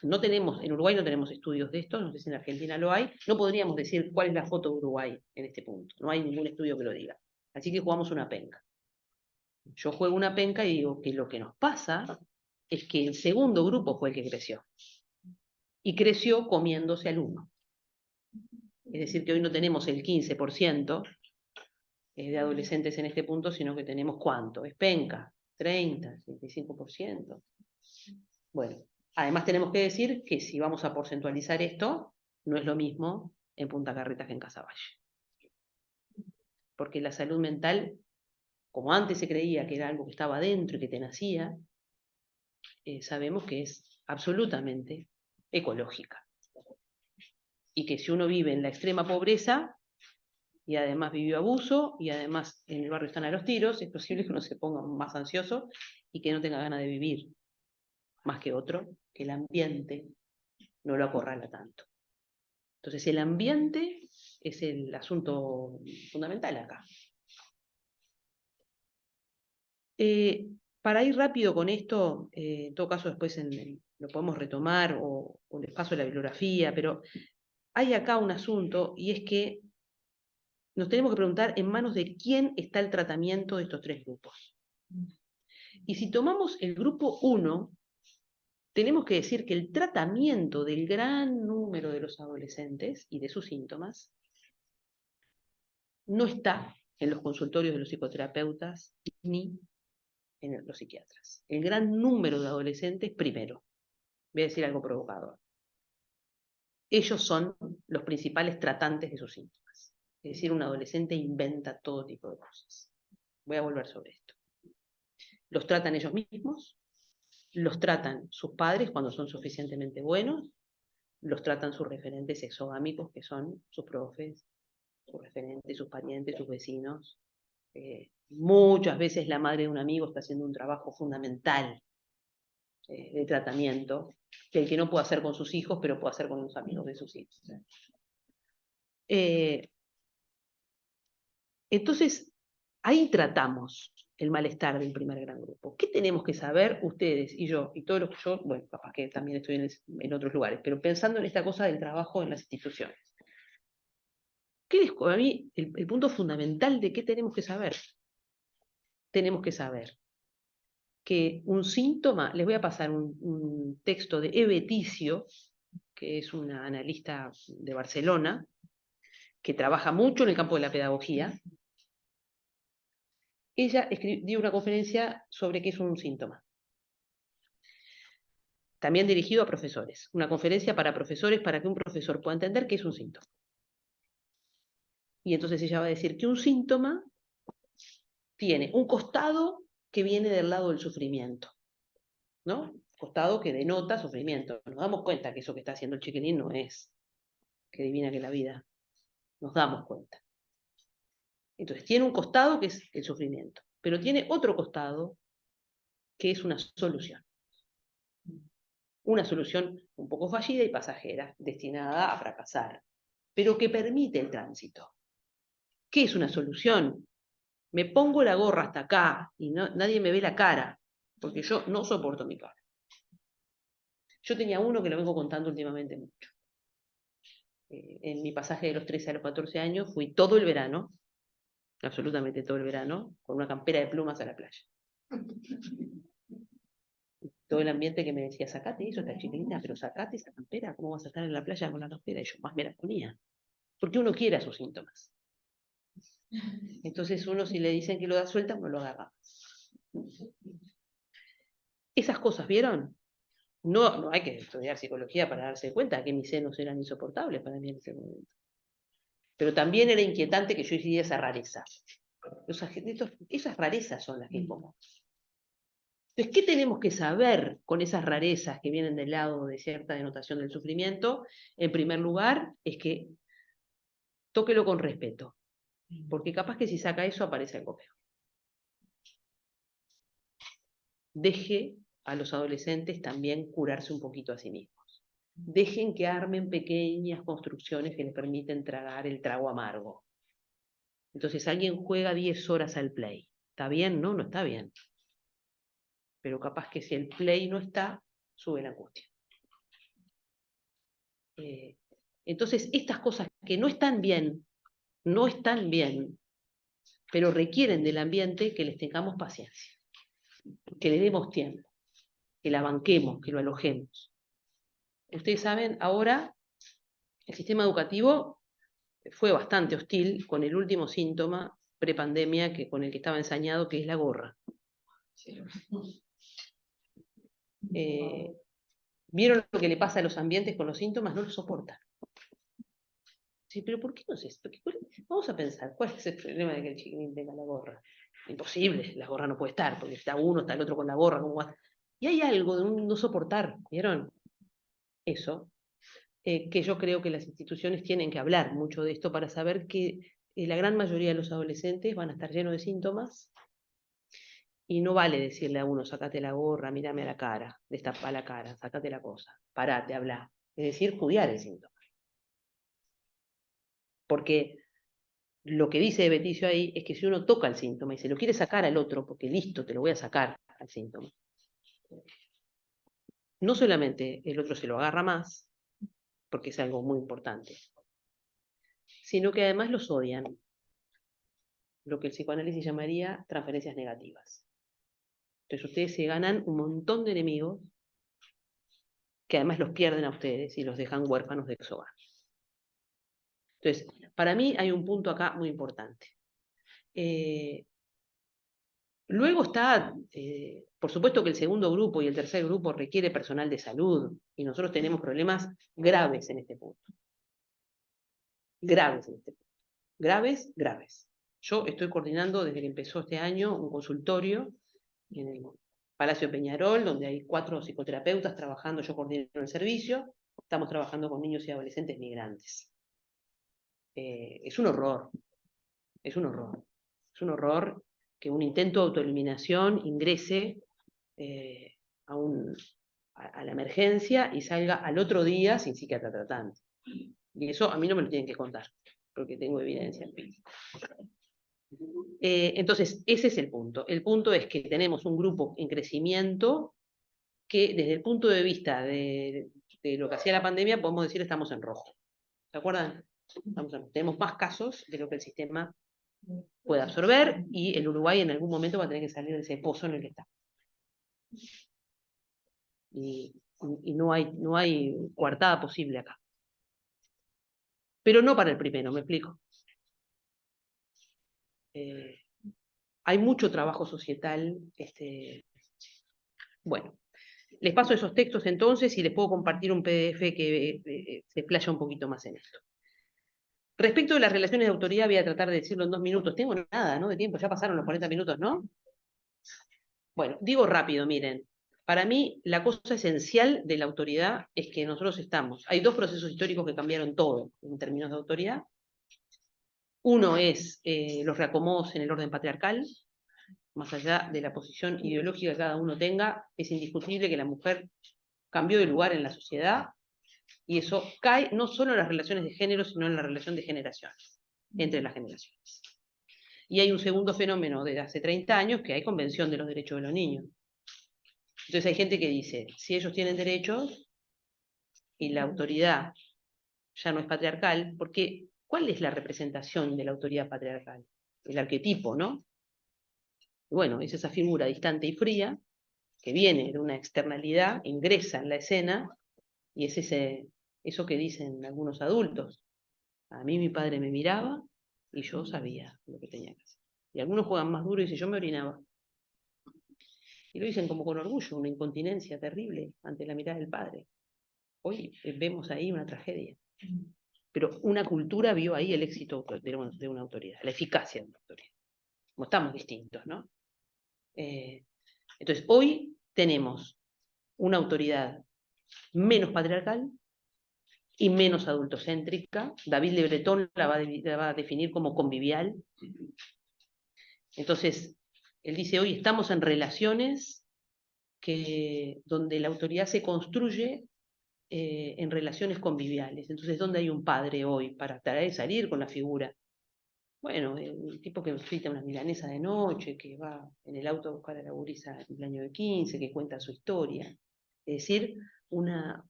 no tenemos, en Uruguay no tenemos estudios de esto, no sé si en Argentina lo hay, no podríamos decir cuál es la foto de Uruguay en este punto, no hay ningún estudio que lo diga. Así que jugamos una penca. Yo juego una penca y digo que lo que nos pasa es que el segundo grupo fue el que creció. Y creció comiéndose al 1. Es decir, que hoy no tenemos el 15% de adolescentes en este punto, sino que tenemos ¿cuánto? Es penca, 30, 35%. Bueno, además tenemos que decir que si vamos a porcentualizar esto, no es lo mismo en Punta Carretas que en Casaballe. Porque la salud mental, como antes se creía que era algo que estaba dentro y que te nacía, sabemos que es absolutamente ecológica. Y que si uno vive en la extrema pobreza, y además vivió abuso, y además en el barrio están a los tiros, es posible que uno se ponga más ansioso y que no tenga ganas de vivir más que otro, que el ambiente no lo acorrala tanto. Entonces el ambiente es el asunto fundamental acá. Para ir rápido con esto, en todo caso después lo podemos retomar o les paso la bibliografía, pero hay acá un asunto y es que nos tenemos que preguntar en manos de quién está el tratamiento de estos 3 grupos. Y si tomamos el grupo 1, tenemos que decir que el tratamiento del gran número de los adolescentes y de sus síntomas no está en los consultorios de los psicoterapeutas ni en los psiquiatras. El gran número de adolescentes, primero, voy a decir algo provocador, ellos son los principales tratantes de sus síntomas. Es decir, un adolescente inventa todo tipo de cosas. Voy a volver sobre esto. Los tratan ellos mismos, los tratan sus padres cuando son suficientemente buenos, los tratan sus referentes exogámicos, que son sus profes, sus referentes, sus parientes, sus vecinos. Muchas veces la madre de un amigo está haciendo un trabajo fundamental de tratamiento, que el que no puede hacer con sus hijos, pero puede hacer con los amigos de sus hijos. Entonces, ahí tratamos el malestar del primer gran grupo. ¿Qué tenemos que saber ustedes y yo, y todos los que yo, bueno, capaz que también estoy en otros lugares, pero pensando en esta cosa del trabajo en las instituciones? ¿Qué es a mí el punto fundamental de qué tenemos que saber? Tenemos que saber que un síntoma, les voy a pasar un texto de Eve Ticio, que es una analista de Barcelona, que trabaja mucho en el campo de la pedagogía. Ella dio una conferencia sobre qué es un síntoma. También dirigido a profesores. Una conferencia para profesores para que un profesor pueda entender qué es un síntoma. Y entonces ella va a decir que un síntoma tiene un costado que viene del lado del sufrimiento, ¿no? Costado que denota sufrimiento. Nos damos cuenta que eso que está haciendo el chiquilín no es que divina que la vida. Nos damos cuenta. Entonces tiene un costado que es el sufrimiento, pero tiene otro costado que es una solución. Una solución un poco fallida y pasajera, destinada a fracasar, pero que permite el tránsito. ¿Qué es una solución? Me pongo la gorra hasta acá y nadie me ve la cara, porque yo no soporto mi cara. Yo tenía uno que lo vengo contando últimamente mucho. En mi pasaje de los 13 a los 14 años fui todo el verano, absolutamente todo el verano, con una campera de plumas a la playa. Todo el ambiente que me decía, sacate eso, esta chiquilina, pero sacate esa campera, ¿cómo vas a estar en la playa con la campera? Y yo más me la ponía. Porque uno quiere a sus síntomas. Entonces uno, si le dicen que lo da suelta, uno lo agarra. Esas cosas, ¿vieron? No hay que estudiar psicología para darse cuenta que mis senos eran insoportables para mí en ese momento. Pero también era inquietante que yo hiciera esa rareza. Esas rarezas son las que como. Entonces, ¿qué tenemos que saber con esas rarezas que vienen del lado de cierta denotación del sufrimiento? En primer lugar, es que tóquelo con respeto. Porque capaz que si saca eso aparece algo peor. Deje a los adolescentes también curarse un poquito a sí mismos. Dejen que armen pequeñas construcciones que les permiten tragar el trago amargo. Entonces alguien juega 10 horas al play. ¿Está bien? No, no está bien. Pero capaz que si el play no está, sube la angustia. Entonces estas cosas que no están bien, pero requieren del ambiente que les tengamos paciencia, que le demos tiempo, que la banquemos, que lo alojemos. Ustedes saben, ahora el sistema educativo fue bastante hostil con el último síntoma prepandemia con el que estaba ensañado, que es la gorra. ¿Vieron lo que le pasa a los ambientes con los síntomas? No lo soportan. Sí, pero ¿por qué no es esto? Vamos a pensar, ¿cuál es el problema de que el chiquitín tenga la gorra? Imposible, la gorra no puede estar, porque está uno, está el otro con la gorra. Y hay algo de un no soportar, ¿vieron? Eso, que yo creo que las instituciones tienen que hablar mucho de esto para saber que la gran mayoría de los adolescentes van a estar llenos de síntomas y no vale decirle a uno, sacate la gorra, mírame a la cara, destapa la cara, sacate la cosa, parate, habla. Es decir, cuidar el síntoma. Porque lo que dice Beticio ahí es que si uno toca el síntoma y se lo quiere sacar al otro, porque listo, te lo voy a sacar al síntoma, no solamente el otro se lo agarra más, porque es algo muy importante, sino que además los odian, lo que el psicoanálisis llamaría transferencias negativas. Entonces ustedes se ganan un montón de enemigos que además los pierden a ustedes y los dejan huérfanos de exhogar. Entonces, para mí hay un punto acá muy importante. Luego está, por supuesto que el segundo grupo y el tercer grupo requiere personal de salud, y nosotros tenemos problemas graves en este punto. Graves en este punto. Graves, graves. Yo estoy coordinando desde que empezó este año un consultorio en el Palacio Peñarol, donde hay 4 psicoterapeutas trabajando, yo coordino el servicio, estamos trabajando con niños y adolescentes migrantes. Es un horror, es un horror, es un horror que un intento de autoeliminación ingrese a la emergencia y salga al otro día sin psiquiatra tratante. Y eso a mí no me lo tienen que contar, porque tengo evidencia empírica. Entonces, ese es el punto. El punto es que tenemos un grupo en crecimiento que desde el punto de vista de lo que hacía la pandemia, podemos decir estamos en rojo. ¿Se acuerdan? Tenemos más casos de lo que el sistema puede absorber y el Uruguay en algún momento va a tener que salir de ese pozo en el que está. Y no hay coartada posible acá. Pero no para el primero, me explico. Hay mucho trabajo societal. Bueno, les paso esos textos entonces y les puedo compartir un PDF que se explaya un poquito más en esto. Respecto de las relaciones de autoridad, voy a tratar de decirlo en 2 minutos. Tengo nada, ¿no? De tiempo, ya pasaron los 40 minutos, ¿no? Bueno, digo rápido, miren. Para mí, la cosa esencial de la autoridad es que nosotros hay 2 procesos históricos que cambiaron todo en términos de autoridad. Uno es los reacomodos en el orden patriarcal. Más allá de la posición ideológica que cada uno tenga, es indiscutible que la mujer cambió de lugar en la sociedad y eso cae no solo en las relaciones de género, sino en la relación de generaciones, entre las generaciones. Y hay un segundo fenómeno de hace 30 años, que hay Convención de los Derechos de los Niños. Entonces hay gente que dice, si ellos tienen derechos y la autoridad ya no es patriarcal, porque ¿cuál es la representación de la autoridad patriarcal? El arquetipo, ¿no? Bueno, es esa figura distante y fría, que viene de una externalidad, ingresa en la escena, y es eso que dicen algunos adultos. A mí mi padre me miraba y yo sabía lo que tenía que hacer. Y algunos juegan más duro y dicen, yo me orinaba. Y lo dicen como con orgullo, una incontinencia terrible ante la mirada del padre. Hoy vemos ahí una tragedia. Pero una cultura vio ahí el éxito de una autoridad, la eficacia de una autoridad. Como estamos distintos, ¿no? Entonces, hoy tenemos una autoridad menos patriarcal y menos adultocéntrica. David Le Breton la va a definir como convivial. Entonces, él dice, hoy estamos en relaciones donde la autoridad se construye en relaciones conviviales. Entonces, ¿dónde hay un padre hoy para salir con la figura? Bueno, el tipo que frita una milanesa de noche, que va en el auto a buscar a la gurisa el año de 15, que cuenta su historia. Es decir, una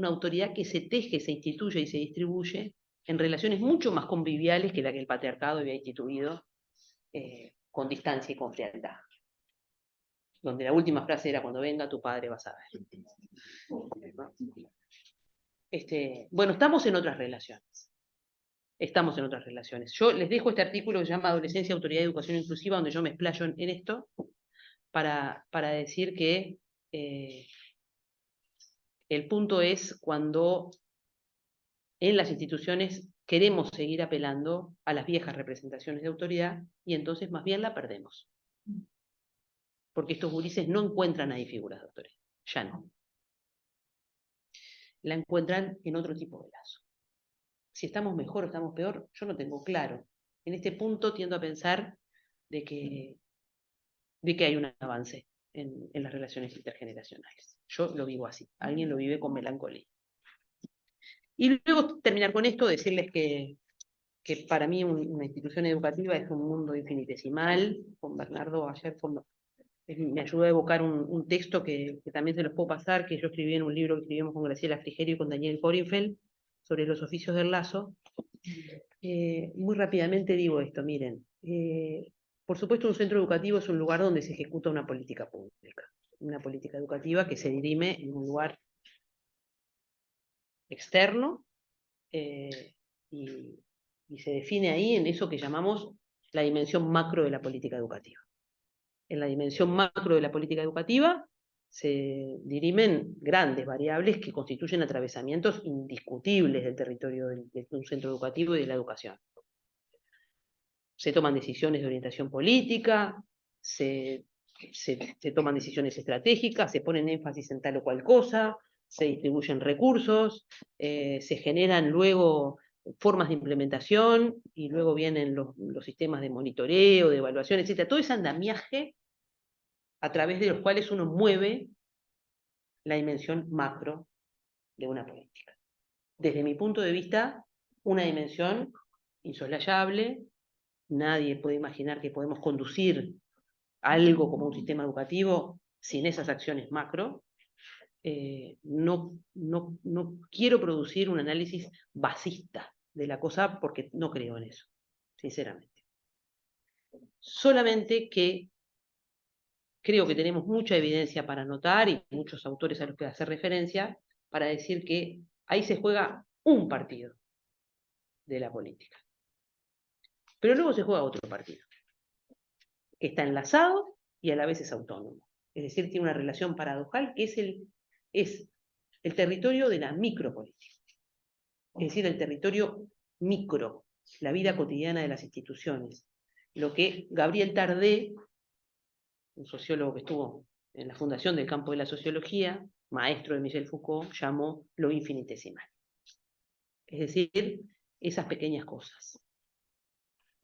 autoridad que se teje, se instituye y se distribuye en relaciones mucho más conviviales que la que el patriarcado había instituido con distancia y con frialdad. Donde la última frase era, cuando venga tu padre vas a ver. Bueno, estamos en otras relaciones. Estamos en otras relaciones. Yo les dejo este artículo que se llama Adolescencia, Autoridad y Educación Inclusiva, donde yo me explayo en esto, para decir que el punto es cuando en las instituciones queremos seguir apelando a las viejas representaciones de autoridad y entonces más bien la perdemos. Porque estos gurises no encuentran ahí figuras de autoridad, ya no. La encuentran en otro tipo de lazo. Si estamos mejor o estamos peor, yo no tengo claro. En este punto tiendo a pensar de que hay un avance en las relaciones intergeneracionales. Yo lo vivo así, alguien lo vive con melancolía. Y luego terminar con esto, decirles que para mí una institución educativa es un mundo infinitesimal. Con Bernardo ayer me ayudó a evocar un texto que también se los puedo pasar, que yo escribí en un libro que escribimos con Graciela Frigerio y con Daniel Korinfeld, sobre los oficios del lazo. Muy rápidamente digo esto, miren, por supuesto un centro educativo es un lugar donde se ejecuta una política pública, una política educativa que se dirime en un lugar externo y se define ahí en eso que llamamos la dimensión macro de la política educativa. En la dimensión macro de la política educativa se dirimen grandes variables que constituyen atravesamientos indiscutibles del territorio de un centro educativo y de la educación. Se toman decisiones de orientación política, se toman decisiones estratégicas, se ponen énfasis en tal o cual cosa, se distribuyen recursos, se generan luego formas de implementación y luego vienen los sistemas de monitoreo, de evaluación, etc. Todo ese andamiaje a través de los cuales uno mueve la dimensión macro de una política. Desde mi punto de vista, una dimensión insoslayable. Nadie puede imaginar que podemos conducir algo como un sistema educativo sin esas acciones macro. No quiero producir un análisis basista de la cosa porque no creo en eso, sinceramente. Solamente que creo que tenemos mucha evidencia para notar y muchos autores a los que hacer referencia para decir que ahí se juega un partido de la política. Pero luego se juega otro partido, que está enlazado y a la vez es autónomo. Es decir, tiene una relación paradojal que es el territorio de la micropolítica. Es decir, el territorio micro, la vida cotidiana de las instituciones. Lo que Gabriel Tardet, un sociólogo que estuvo en la fundación del campo de la sociología, maestro de Michel Foucault, llamó lo infinitesimal. Es decir, esas pequeñas cosas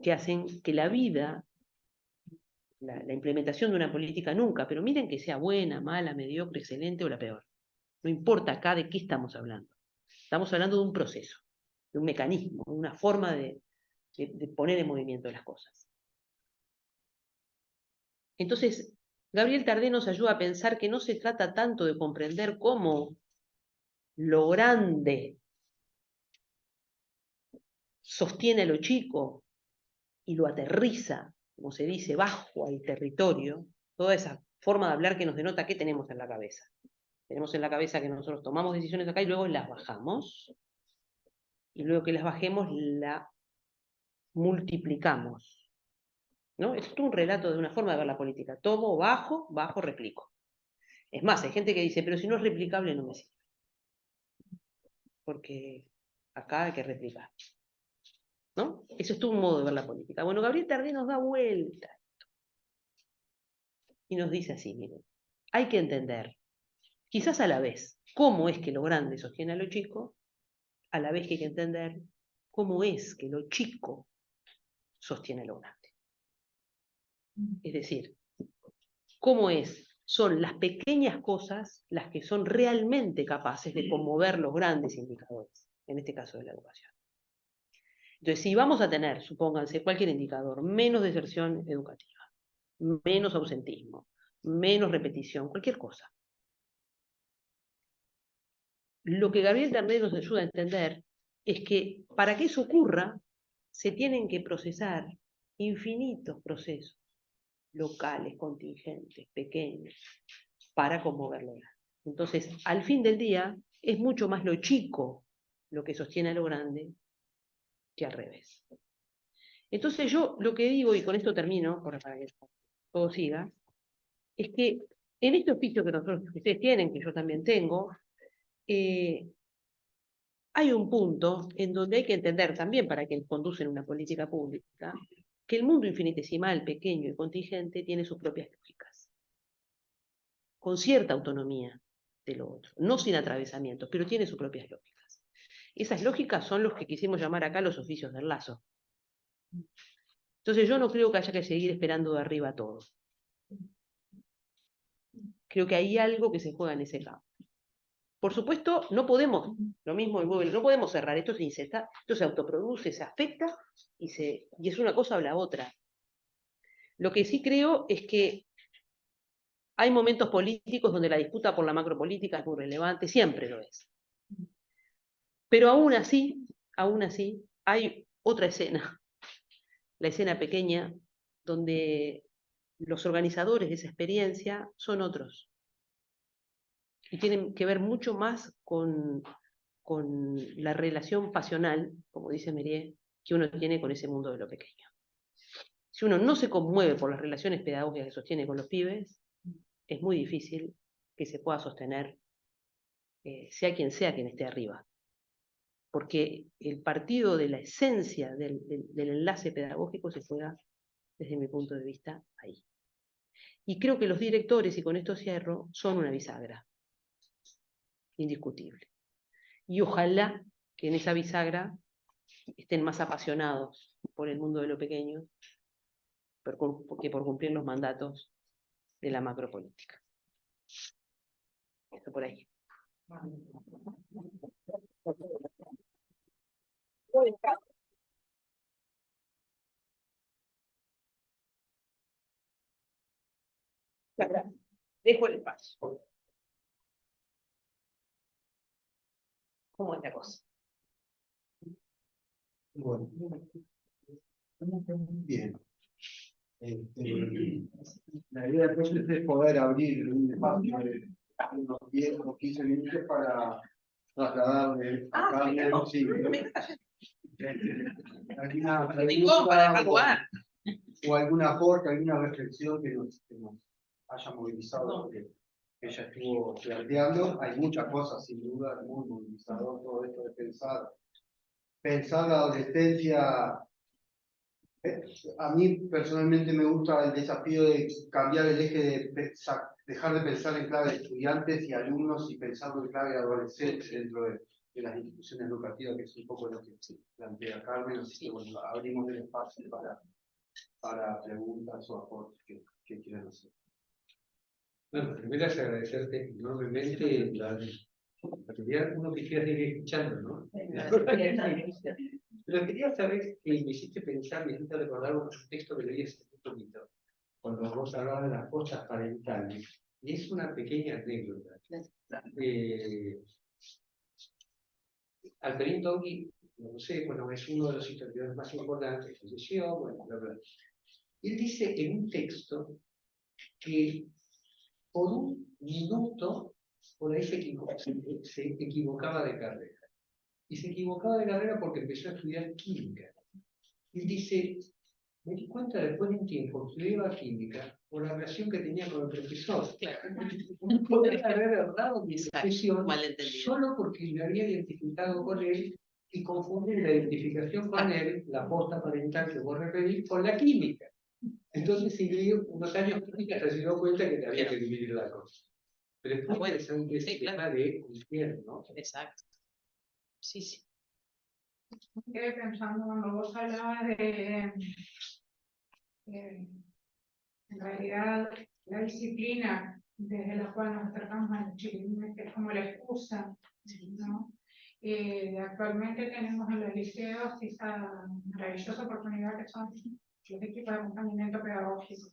que hacen que la vida, la implementación de una política nunca, pero miren que sea buena, mala, mediocre, excelente o la peor. No importa acá de qué estamos hablando. Estamos hablando de un proceso, de un mecanismo, de una forma de poner en movimiento las cosas. Entonces, Gabriel Tardet nos ayuda a pensar que no se trata tanto de comprender cómo lo grande sostiene a lo chico y lo aterriza, como se dice, bajo al territorio, toda esa forma de hablar que nos denota qué tenemos en la cabeza. Tenemos en la cabeza que nosotros tomamos decisiones acá y luego las bajamos, y luego que las bajemos, la multiplicamos. ¿No? Es todo un relato de una forma de ver la política. Tomo, bajo, replico. Es más, hay gente que dice, pero si no es replicable no me sirve. Porque acá hay que replicar. ¿No? Eso es todo un modo de ver la política. Bueno, Gabriel Tardet nos da vuelta. Y nos dice así, miren, hay que entender, quizás a la vez, cómo es que lo grande sostiene a lo chico, a la vez que hay que entender cómo es que lo chico sostiene lo grande. Es decir, son las pequeñas cosas las que son realmente capaces de conmover los grandes indicadores, en este caso de la educación. Entonces, si vamos a tener, supónganse, cualquier indicador, menos deserción educativa, menos ausentismo, menos repetición, cualquier cosa. Lo que Gabriel Terné nos ayuda a entender es que para que eso ocurra, se tienen que procesar infinitos procesos locales, contingentes, pequeños, para conmoverlo. Entonces, al fin del día, es mucho más lo chico lo que sostiene a lo grande que al revés. Entonces yo lo que digo, y con esto termino, para que todo siga, es que en este oficio que ustedes tienen, que yo también tengo, hay un punto en donde hay que entender también, para quienes conducen una política pública, que el mundo infinitesimal, pequeño y contingente tiene sus propias lógicas, con cierta autonomía de lo otro, no sin atravesamientos, pero tiene sus propias lógicas. Esas lógicas son los que quisimos llamar acá los oficios del lazo. Entonces yo no creo que haya que seguir esperando de arriba todo. Creo que hay algo que se juega en ese campo. Por supuesto, no podemos, lo mismo el Google, no podemos cerrar, esto se incesta, esto se autoproduce, se afecta y es una cosa o la otra. Lo que sí creo es que hay momentos políticos donde la disputa por la macropolítica es muy relevante, siempre lo es. Pero aún así, hay otra escena, la escena pequeña, donde los organizadores de esa experiencia son otros. Y tienen que ver mucho más con la relación pasional, como dice Mérier, que uno tiene con ese mundo de lo pequeño. Si uno no se conmueve por las relaciones pedagógicas que sostiene con los pibes, es muy difícil que se pueda sostener, sea quien esté arriba. Porque el partido de la esencia del enlace pedagógico se juega, desde mi punto de vista, ahí. Y creo que los directores, y con esto cierro, son una bisagra, indiscutible. Y ojalá que en esa bisagra estén más apasionados por el mundo de lo pequeño que por cumplir los mandatos de la macropolítica. Esto por ahí. Dejo el espacio. ¿Cómo es la cosa? Bueno, bien. La idea entonces es poder abrir un espacio de unos 10 o 15 minutos para trasladarle a Carmen alguna pregunta o algún aporte, alguna reflexión que nos haya movilizado, que ella estuvo planteando. Hay muchas cosas, sin duda, muy movilizador todo esto de pensar la adolescencia. A mí personalmente me gusta el desafío de cambiar el eje de dejar de pensar en clave de estudiantes y alumnos y pensarlo en clave de adolescentes dentro de las instituciones educativas, que es un poco lo que plantea Carmen. Así que bueno, abrimos el espacio para preguntas o aportes que quieran hacer. Bueno, primero es agradecerte enormemente la realidad, uno quisiera seguir escuchando, ¿no? Pero quería saber que me hiciste pensar, me hiciste recordar un texto que leí hace un poquito, cuando vos hablabas de las postas parentales, y es una pequeña anécdota. Alperín Tonghi, no sé, bueno, es uno de los historiadores más importantes, falleció, bueno, bla, bla. Él dice en un texto que por un minuto por ahí se equivocaba de carrera. Y se equivocaba de carrera porque empezó a estudiar química. Y dice, me di cuenta después de un tiempo que estudiaba química por la relación que tenía con el profesor. No podría haber errado mi profesión solo porque me había identificado con él y confundí la identificación con él, la posta parental que vos referís, con la química. Entonces seguí unos años química hasta se dio cuenta que te había que dividir la cosa. Pero es muy interesante ese tema de confiar, ¿no? Exacto. Sí, sí. quedé pensando cuando vos hablabas de, en realidad, la disciplina desde la cual nos acercamos a los chiquilines, que es como la excusa, ¿no? Actualmente tenemos en los liceos esa maravillosa oportunidad que son los equipos de acompañamiento pedagógico,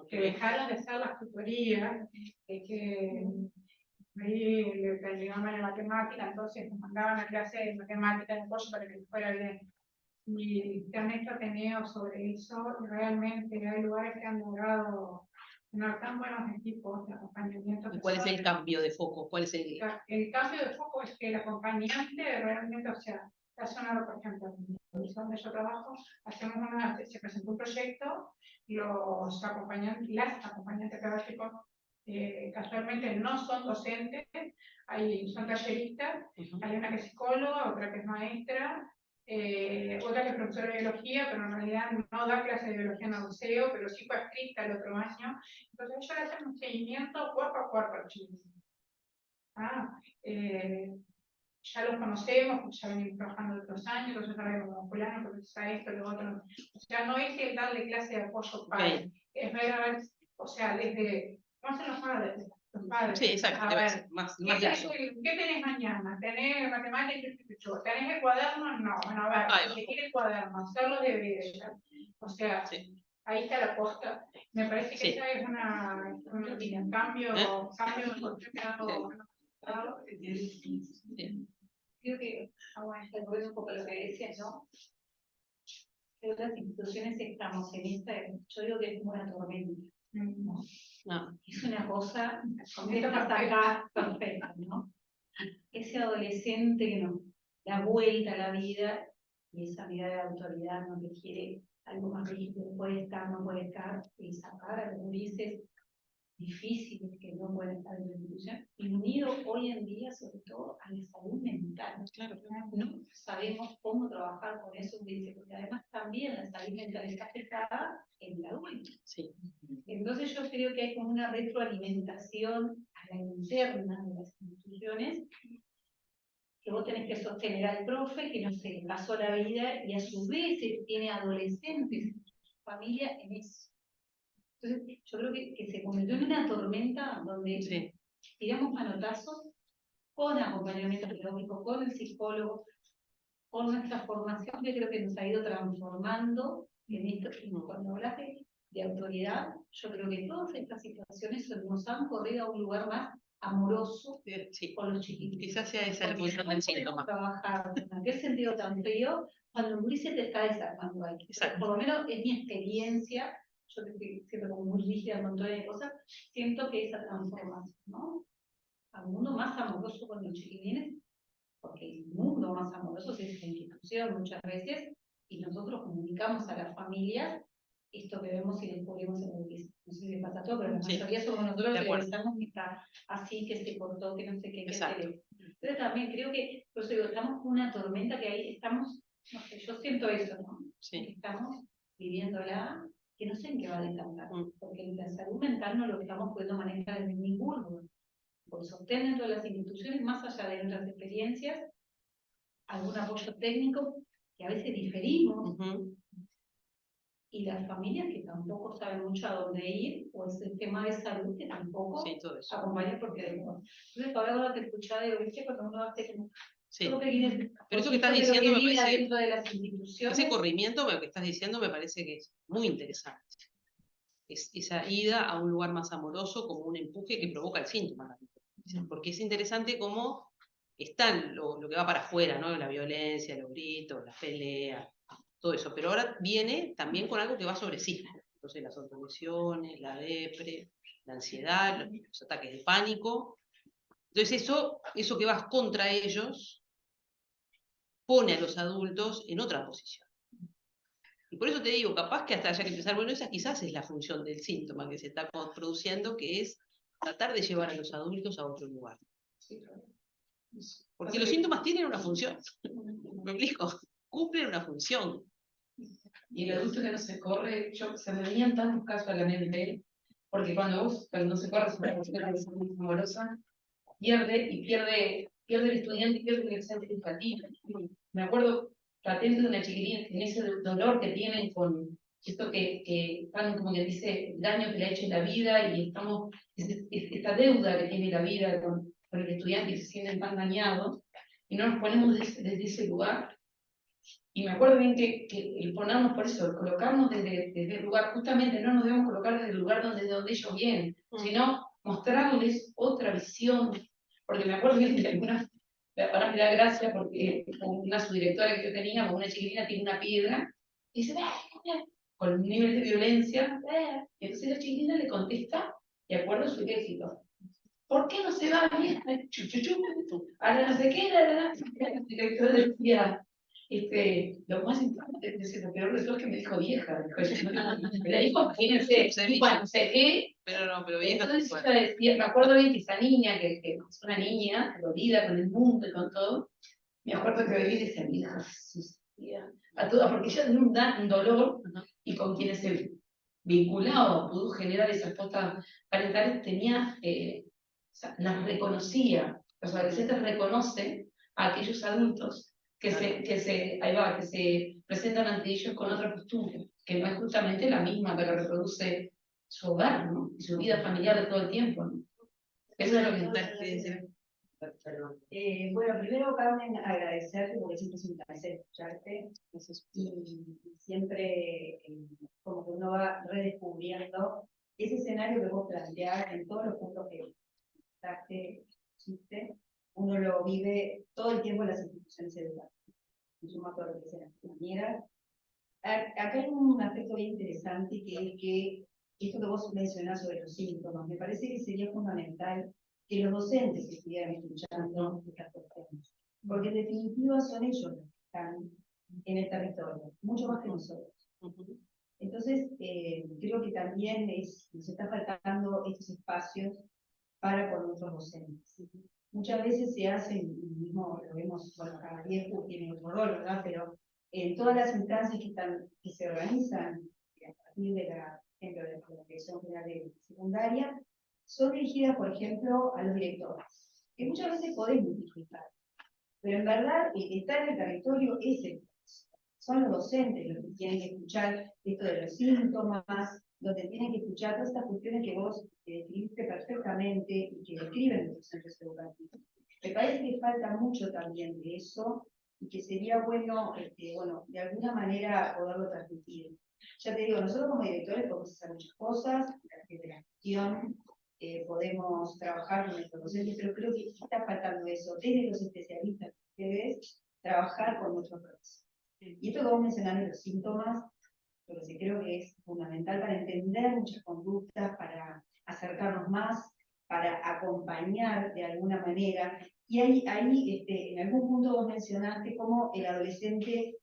que dejaron de ser las tutorías, que ahí le ayudaban en matemática, entonces nos mandaban a clase de matemática en apoyo para que les fuera bien. Y se han hecho ateneos sobre eso, y realmente hay lugares que han logrado tener tan buenos equipos de acompañamiento. ¿Y cuál es el cambio de foco? ¿Cuál es El cambio de foco es que el acompañante realmente, o sea, la zona, por ejemplo, en la división donde yo trabajo, se presentó un proyecto, los acompañantes, las acompañantes pedagógicos casualmente no son docentes, son talleristas, hay una que es psicóloga, otra que es maestra, otra que es profesora de biología, pero en realidad no da clase de biología en el liceo, pero sí fue escrita el otro año. Entonces ellos hacen un seguimiento cuerpo a cuerpo al chico. Ya los conocemos, ya venimos trabajando otros años, entonces sabemos como fulano, profesora esto, lo otro. O sea, no es el darle clase de apoyo padre, es ver, o sea, desde, ¿cómo hacen los padres? Los padres. Sí, exacto, A ver, más ¿qué lazo. tenés mañana? ¿Tenés matemáticas? ¿Tenés el cuaderno? No, bueno, a ver, elegir el cuaderno, hacer los deberes. O sea, Sí. ahí está la posta. Me parece que Sí. esa es una línea. Cambio Creo que, volviendo un poco a lo que decías, ¿no? Creo que las instituciones estamos en esta, yo digo que es como una tormenta, ¿no? No. Es una cosa, esta acá perfecta, ¿no? Ese adolescente que nos da vuelta a la vida y esa mirada de autoridad no que quiere algo más rígido, puede estar, no puede estar, y sacar a los gurises difíciles que no pueden estar en la institución, y unido hoy en día sobre todo a la salud mental. Claro. No sabemos cómo trabajar con eso, porque además también la salud mental está afectada en el adulto. Sí. Entonces yo creo que hay como una retroalimentación a la interna de las instituciones, que vos tenés que sostener al profe que no se pasó la vida y a su vez tiene adolescentes en su familia en eso. Entonces, yo creo que se convirtió en una tormenta donde tiramos manotazos con acompañamiento pedagógico, con el psicólogo, con nuestra formación, que creo que nos ha ido transformando en esto. Cuando hablas de autoridad, yo creo que todas estas situaciones nos han corrido a un lugar más amoroso con los chiquitos. Quizás sea esa la función del síntoma. Trabajar en aquel sentido tan frío, cuando el gris se te está desarmando ahí. Por lo menos es mi experiencia. Yo que siempre como muy rígida un montón de cosas, siento que esa transformación, ¿no? A un mundo más amoroso con los chiquilines, porque el mundo más amoroso es la institución muchas veces, y nosotros comunicamos a las familias esto que vemos y descubrimos en el que no sé si le pasa a todo, pero la mayoría somos nosotros que pensamos que está así, que se cortó, que no sé qué, que se. Pero también creo que, por eso digo, estamos con una tormenta que ahí estamos, no sé, yo siento eso, ¿no? Sí. Estamos viviéndola, que no sé en qué va a decantar, porque la salud mental no lo estamos pudiendo manejar en ningún lugar. Por sostén dentro de las instituciones, más allá de nuestras experiencias, algún apoyo técnico, que a veces diferimos, y las familias que tampoco saben mucho a dónde ir, o el sistema de salud que tampoco acompaña porque entonces ahora te escuchaba de ¿viste? Cuando uno hace como pero eso que estás diciendo me parece, dentro de las instituciones, ese corrimiento que estás diciendo me parece que es muy interesante. Es esa ida a un lugar más amoroso como un empuje que provoca el síntoma. Porque es interesante cómo están lo que va para afuera, ¿no? La violencia, los gritos, las peleas, todo eso. Pero ahora viene también con algo que va sobre sí. Entonces las autolesiones, la depre, la ansiedad, los ataques de pánico. Entonces eso que vas contra ellos pone a los adultos en otra posición. Y por eso te digo, capaz que hasta haya que empezar, bueno, esa quizás es la función del síntoma que se está produciendo, que es tratar de llevar a los adultos a otro lugar. Porque los síntomas tienen una función. ¿Me explico? Cumplen una función. Y el adulto que no se corre, se me venían tantos casos a la mente, porque cuando no se corre, es una persona que es muy amorosa, pierde el estudiante y pierde el examen educativo. Me acuerdo patente de una chiquilina, en ese dolor que tienen con esto que están como que dice, el daño que le ha hecho en la vida y estamos, esta deuda que tiene la vida con el estudiante y se sienten tan dañados, y no nos ponemos desde ese lugar. Y me acuerdo bien que el ponernos por eso, el colocarnos desde el lugar, justamente no nos debemos colocar desde el lugar de donde ellos vienen, sino mostrarles otra visión. Porque me acuerdo bien que algunas, ahora me da gracia porque una subdirectora que yo tenía, con una chiquilina, tiene una piedra, y dice, con un nivel de violencia, y entonces la chiquilina le contesta, de acuerdo a su éxito. ¿Por qué no se va bien? Ahora no sé qué, la directora decía, lo más importante es lo peor de todo es que me dijo vieja. Me la dijo, imagínense, bueno, no sé qué. Pero no, pero vieja. Entonces yo decía, me acuerdo bien que esa niña, que es una niña, dolida con el mundo y con todo, me acuerdo que bebí de esa vieja sucia, a toda, porque ella tenía un dolor, y con quienes se vinculaba, pudo generar esas postas parentales, tenía, o sea, las reconocía, los adolescentes reconocen a aquellos adultos que se presentan ante ellos con otra postura, que no es justamente la misma que reproduce su hogar, ¿no? Y su vida familiar de todo el tiempo, ¿no? Eso es lo que Perdón. Bueno, primero, Carmen, agradecerte porque siempre es un placer escucharte y siempre como que uno va redescubriendo ese escenario que vos planteás en todos los puntos que trataste, dijiste, uno lo vive todo el tiempo en las instituciones educativas, en suma todo lo que sea las maneras. Acá hay un aspecto bien interesante que es que esto que vos mencionás sobre los síntomas, me parece que sería fundamental que los docentes estuvieran escuchando estas cuestiones, porque en definitiva son ellos los que están en el territorio, mucho más que nosotros. Entonces, creo que también nos está faltando estos espacios para con otros docentes. Muchas veces se hacen, y mismo lo vemos, bueno, cada viejo tiene otro rol, ¿verdad? Pero en todas las instancias que se organizan a partir de la Dirección General de Secundaria, son dirigidas, por ejemplo, a los directores, que muchas veces podemos dificultar, pero en verdad estar en el territorio son los docentes los que tienen que escuchar esto de los síntomas, donde tienen que escuchar todas estas cuestiones que vos describiste perfectamente y que describen los centros educativos. Me parece que falta mucho también de eso y que sería bueno, bueno, de alguna manera poderlo transmitir. Ya te digo, nosotros como directores podemos hacer muchas cosas, desde la gestión, podemos trabajar con nuestros docentes, pero creo que está faltando eso, desde los especialistas, ustedes, trabajar con nuestros profesores. Y esto que vos mencionás de los síntomas, lo que sí creo que es fundamental para entender muchas conductas, para acercarnos más, para acompañar de alguna manera. Y ahí en algún punto vos mencionaste cómo el adolescente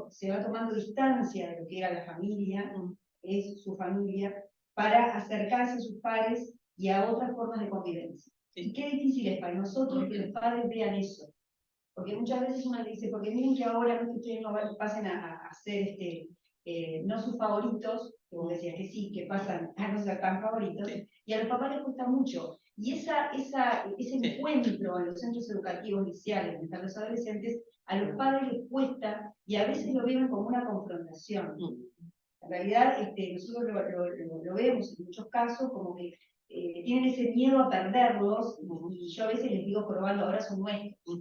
se va tomando distancia de lo que era la familia, es su familia, para acercarse a sus pares y a otras formas de convivencia. Y qué difícil es para nosotros que los padres vean eso. Porque muchas veces uno le dice, porque miren que ahora los ustedes no pasen a ser no sus favoritos, que vos decías que sí, que pasan a no ser tan favoritos, y a los papás les cuesta mucho. Y ese encuentro en los centros educativos iniciales, donde están los adolescentes, a los padres les cuesta, y a veces lo ven como una confrontación. En realidad, nosotros lo vemos en muchos casos como que tienen ese miedo a perderlos, y yo a veces les digo probando, ahora son nuestros.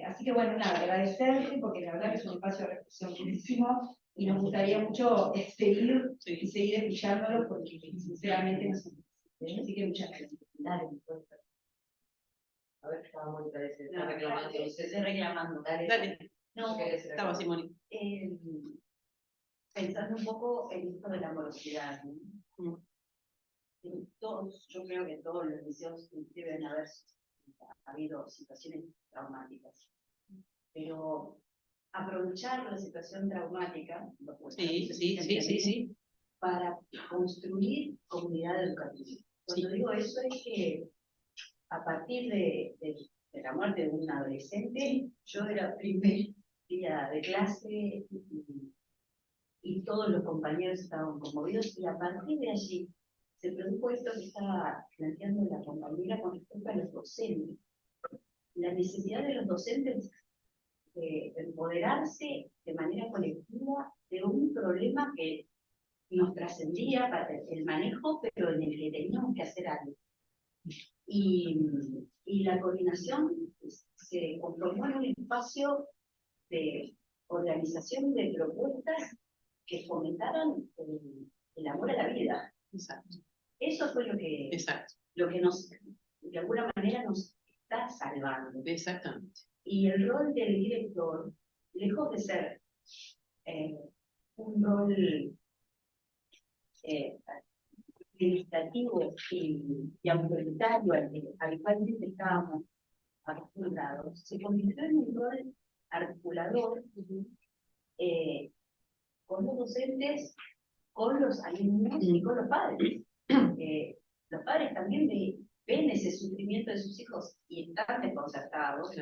Así que bueno, nada, agradecerte porque la verdad que es un espacio de reflexión muchísimo y nos gustaría mucho seguir y seguir escuchándolos porque sinceramente nos interesa. Así que muchas gracias. Dale, a ver, estaba Mónica, No, reclamando, estoy reclamando. Dale. No, Estaba así, Mónica. Pensando un poco en esto de la morosidad, ¿no? Yo creo que en todos los liceos deben haber habido situaciones traumáticas, pero aprovechar la situación traumática Sí. para construir comunidad educativa. Cuando digo eso es que a partir de la muerte de un adolescente, yo era primer día de clase y todos los compañeros estaban conmovidos, y a partir de allí se produjo esto que estaba planteando la compañera con respecto a los docentes. La necesidad de los docentes empoderarse de manera colectiva de un problema que nos trascendía para el manejo, pero en el que teníamos que hacer algo. Y la coordinación se conformó en un espacio de organización de propuestas que fomentaran el amor a la vida. Exacto. Eso fue Exacto. lo que nos, de alguna manera, nos está salvando. Exactamente. Y el rol del director, lejos de ser un rol administrativo y autoritario al cual estábamos acostumbrados, se convirtió en un rol articulador con los docentes, con los alumnos y con los padres. Los padres también ven ese sufrimiento de sus hijos y están desconcertados.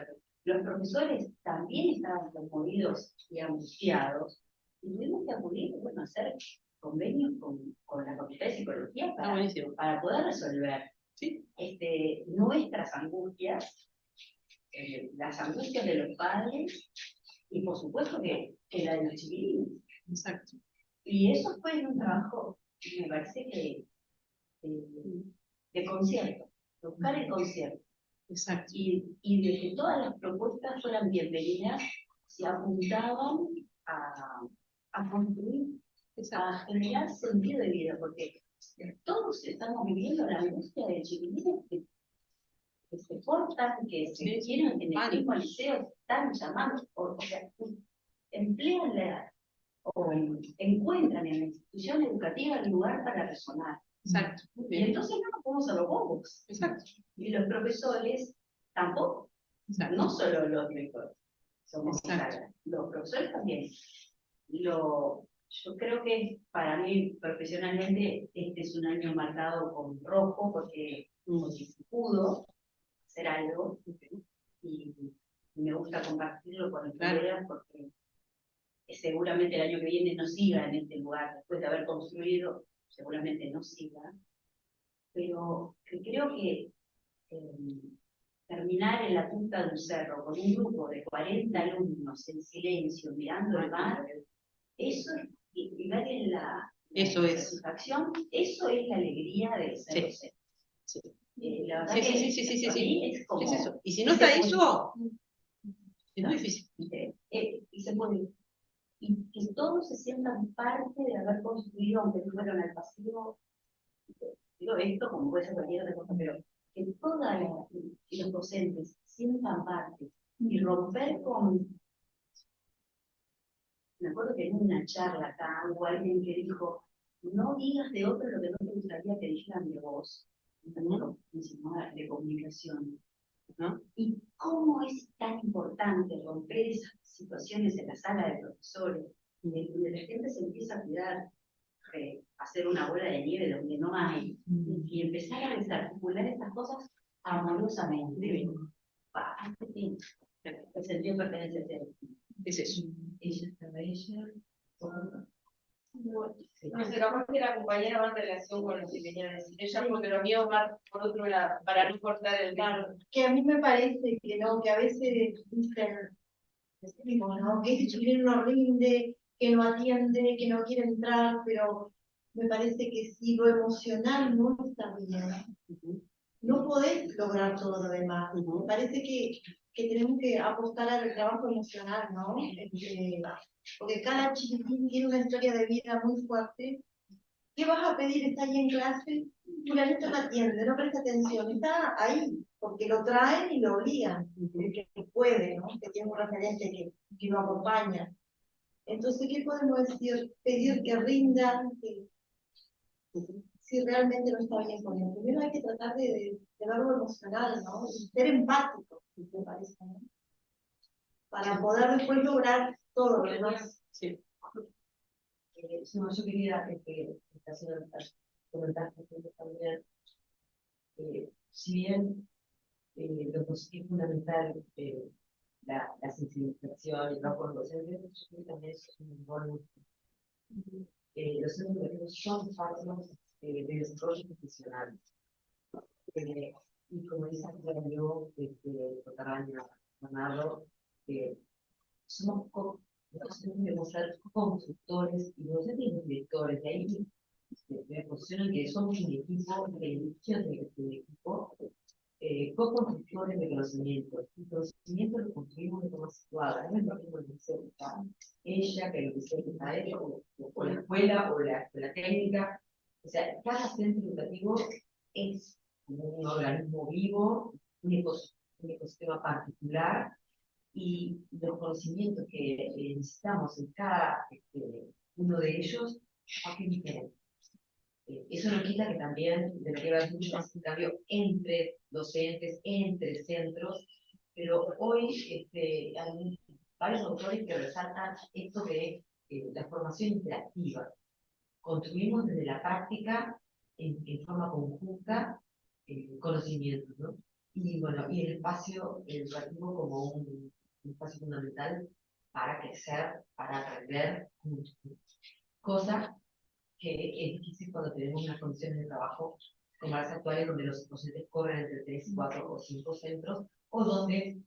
Los profesores también estaban conmovidos y angustiados. Y tuvimos que acudir, bueno, a hacer convenios con la Facultad de Psicología para poder resolver nuestras angustias, las angustias de los padres y por supuesto que la de los chiquilines. Exacto. Y eso fue un trabajo, me parece que de concierto, de buscar el concierto. Exacto. Y de que todas las propuestas fueran bienvenidas, se apuntaban a construir, a generar sentido de vida, porque todos estamos viviendo la angustia de chiquilines que se portan, que se quieren en el mismo liceo, están llamando, o sea, emplean o encuentran en la institución educativa el lugar para resonar. Exacto. Y entonces no nos podemos a los bobos. Exacto. Y los profesores tampoco. Exacto. No solo los directores. Somos Exacto. los profesores también. Yo creo que para mí profesionalmente este es un año marcado con rojo porque se pudo hacer algo y me gusta compartirlo con los colegas porque seguramente el año que viene no siga en este lugar, después de haber construido, seguramente no siga, pero creo que terminar en la punta de un cerro con un grupo de 40 alumnos en silencio, mirando el mar, eso es, y ver en la satisfacción, eso es la alegría de ser docente. Sí. La verdad que es como, es eso. Y si no está eso, es muy difícil. Y se puede. Y que todos se sientan parte de haber construido, aunque no fueron al pasivo, digo esto como puede ser cualquier otra cosa, pero que todos los docentes sientan parte y romper con... Me acuerdo que en una charla acá hubo alguien que dijo, no digas de otro lo que no te gustaría que dijeran de vos, ¿no? De comunicación. ¿No? Y cómo es tan importante romper esas situaciones en la sala de profesores, donde la gente se empieza a cuidar, hacer una bola de nieve donde no hay, y empezar a desarticular esas cosas amorosamente. El sentido de pertenencia es eso. Ella estaba No sé, capaz que la compañera va en relación con lo que venía a decir ella, porque lo mío va por otro lado, para no cortar el ritmo. Que a mí me parece que no, que a veces dicen, decimos, ¿no? Que este chiquilín no rinde, que no atiende, que no quiere entrar, pero me parece que si lo emocional no está bien, no podés lograr todo lo demás. Me parece que tenemos que apostar al trabajo emocional, ¿no? Porque cada chiquitín tiene una historia de vida muy fuerte. ¿Qué vas a pedir? Está ahí en clase, fulanito no atiende, no presta atención, está ahí, porque lo traen y lo obligan, que puede, ¿no? Que tiene un referente que lo acompaña. Entonces, ¿qué podemos decir? Pedir que rindan, si realmente no está bien con él. Primero hay que tratar de verlo emocional, ¿no? Y ser empático, me parece, ¿no? Para poder después lograr todo lo demás. Sí. No, yo quería comentar también, si bien lo que sí es fundamental la sensibilización y no por los docentes, yo creo que también es un buen. Los centros educativos son fármacos de desarrollo profesional. Y como dice yo, Cotarraña, Bernardo, somos nosotros tenemos que ser constructores y docentes y directores. De ahí me posiciono en que somos un equipo, que la institución tiene que ser un equipo, co-constructores de conocimiento. El conocimiento lo construimos de forma situada, no es lo mismo que sea ella, que lo que sea él, o la escuela, o la escuela técnica. O sea, cada centro educativo es como un organismo vivo, un ecosistema particular, y los conocimientos que necesitamos en cada uno de ellos son diferentes. Eso no quita que también debería haber mucho más intercambio entre docentes, entre centros, pero hoy hay varios autores que resaltan esto de la formación interactiva. Construimos desde la práctica, en forma conjunta, conocimientos, ¿no? Y bueno, y el espacio educativo como un espacio fundamental para crecer, para aprender juntos. Cosa que es difícil cuando tenemos unas condiciones de trabajo como las actuales, donde los docentes corren entre 3, 4 o 5 centros, o donde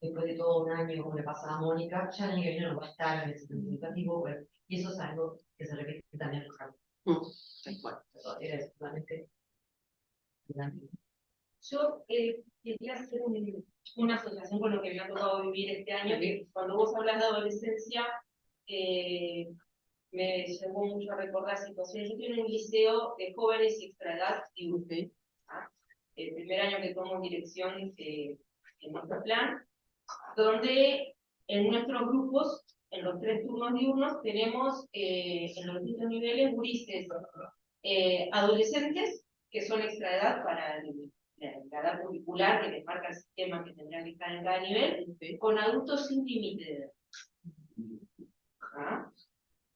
después de todo un año, como le pasa a Mónica, ya el año que viene no va a estar en el centro educativo, bueno, y eso es algo que se repite también en los campos. Bueno, eso era solamente. Yo quería hacer una asociación con lo que me ha tocado vivir este año, que cuando vos hablas de adolescencia, me llevó mucho a recordar situaciones. Yo estoy en un liceo de jóvenes y extraedad y usted, el primer año que tomo dirección en nuestro plan, donde en nuestros grupos, en los 3 turnos diurnos, tenemos en los distintos niveles gurises, adolescentes, que son extraedad para la edad curricular que les marca el sistema que tendrán que estar en cada nivel, con adultos sin límite de edad.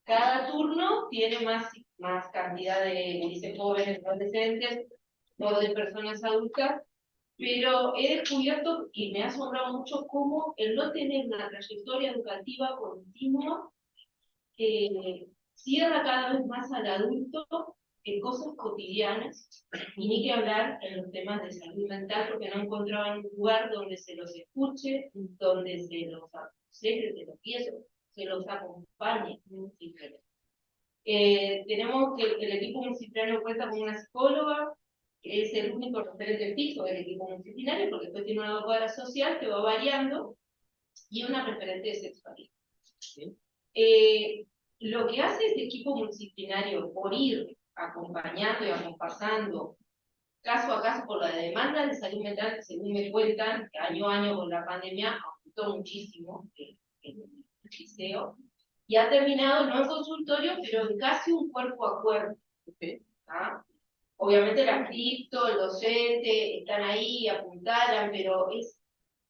Cada turno tiene más cantidad de gurises jóvenes, adolescentes, o de personas adultas, pero he descubierto y me ha asombrado mucho cómo el no tener una trayectoria educativa continua cierra cada vez más al adulto en cosas cotidianas, y ni que hablar en los temas de salud mental, porque no encontraban un lugar donde se los escuche, donde se los aconseje, se los acompañe. Tenemos que el equipo multidisciplinario cuenta con una psicóloga, que es el único referente fijo del equipo multidisciplinario, porque después tiene una educadora social que va variando, y una referente de sexualidad. Lo que hace este equipo multidisciplinario por ir acompañando y acompasando caso a caso por la demanda de salud mental, que según me cuentan, año a año con la pandemia aumentó muchísimo el liceo, y ha terminado no en consultorio, pero en casi un cuerpo a cuerpo. Obviamente la cripto, el docente, están ahí, apuntalan, pero es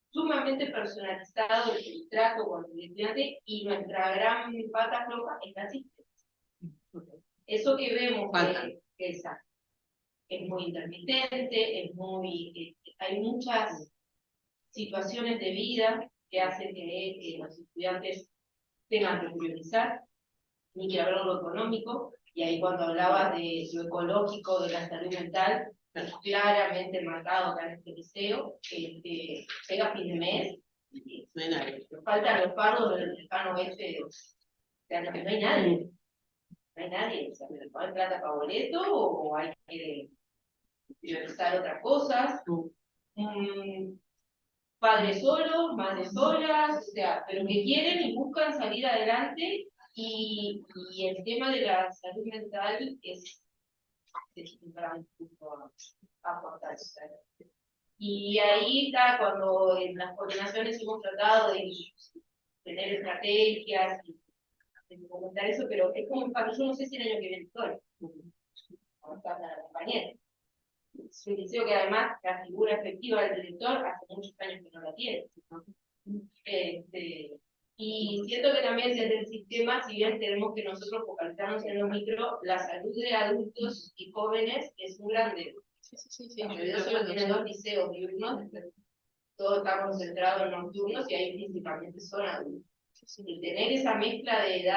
sumamente personalizado el trato con el estudiante, y nuestra gran pata floja es la asistencia. Eso que vemos es muy intermitente, hay muchas situaciones de vida que hacen que los estudiantes tengan que priorizar, ni que hablar lo económico, y ahí cuando hablabas de lo ecológico, de la salud mental, es claramente marcado acá en este liceo, que llega a fin de mes, y faltan los fardos del lejano oeste, o sea, que no hay nadie. No hay nadie, o sea, ¿no hay plata para boleto o hay que priorizar otras cosas? Padres solos, madres solas, o sea, pero que quieren y buscan salir adelante, y el tema de la salud mental es un gran punto a aportar. Y ahí está cuando en las coordinaciones hemos tratado de tener estrategias y de comentar eso, pero es como para yo no sé si el año que viene estoy, como está la compañera. Es un liceo que además la figura efectiva del director hace muchos años que no la tiene. Y siento que también desde el sistema, si bien tenemos que nosotros focalizarnos en lo micro, la salud de adultos y jóvenes es un grande. Yo solo tiene 2 liceos diurnos, todos estamos concentrados en nocturnos, y ahí principalmente son adultos. Y tener esa mezcla de edad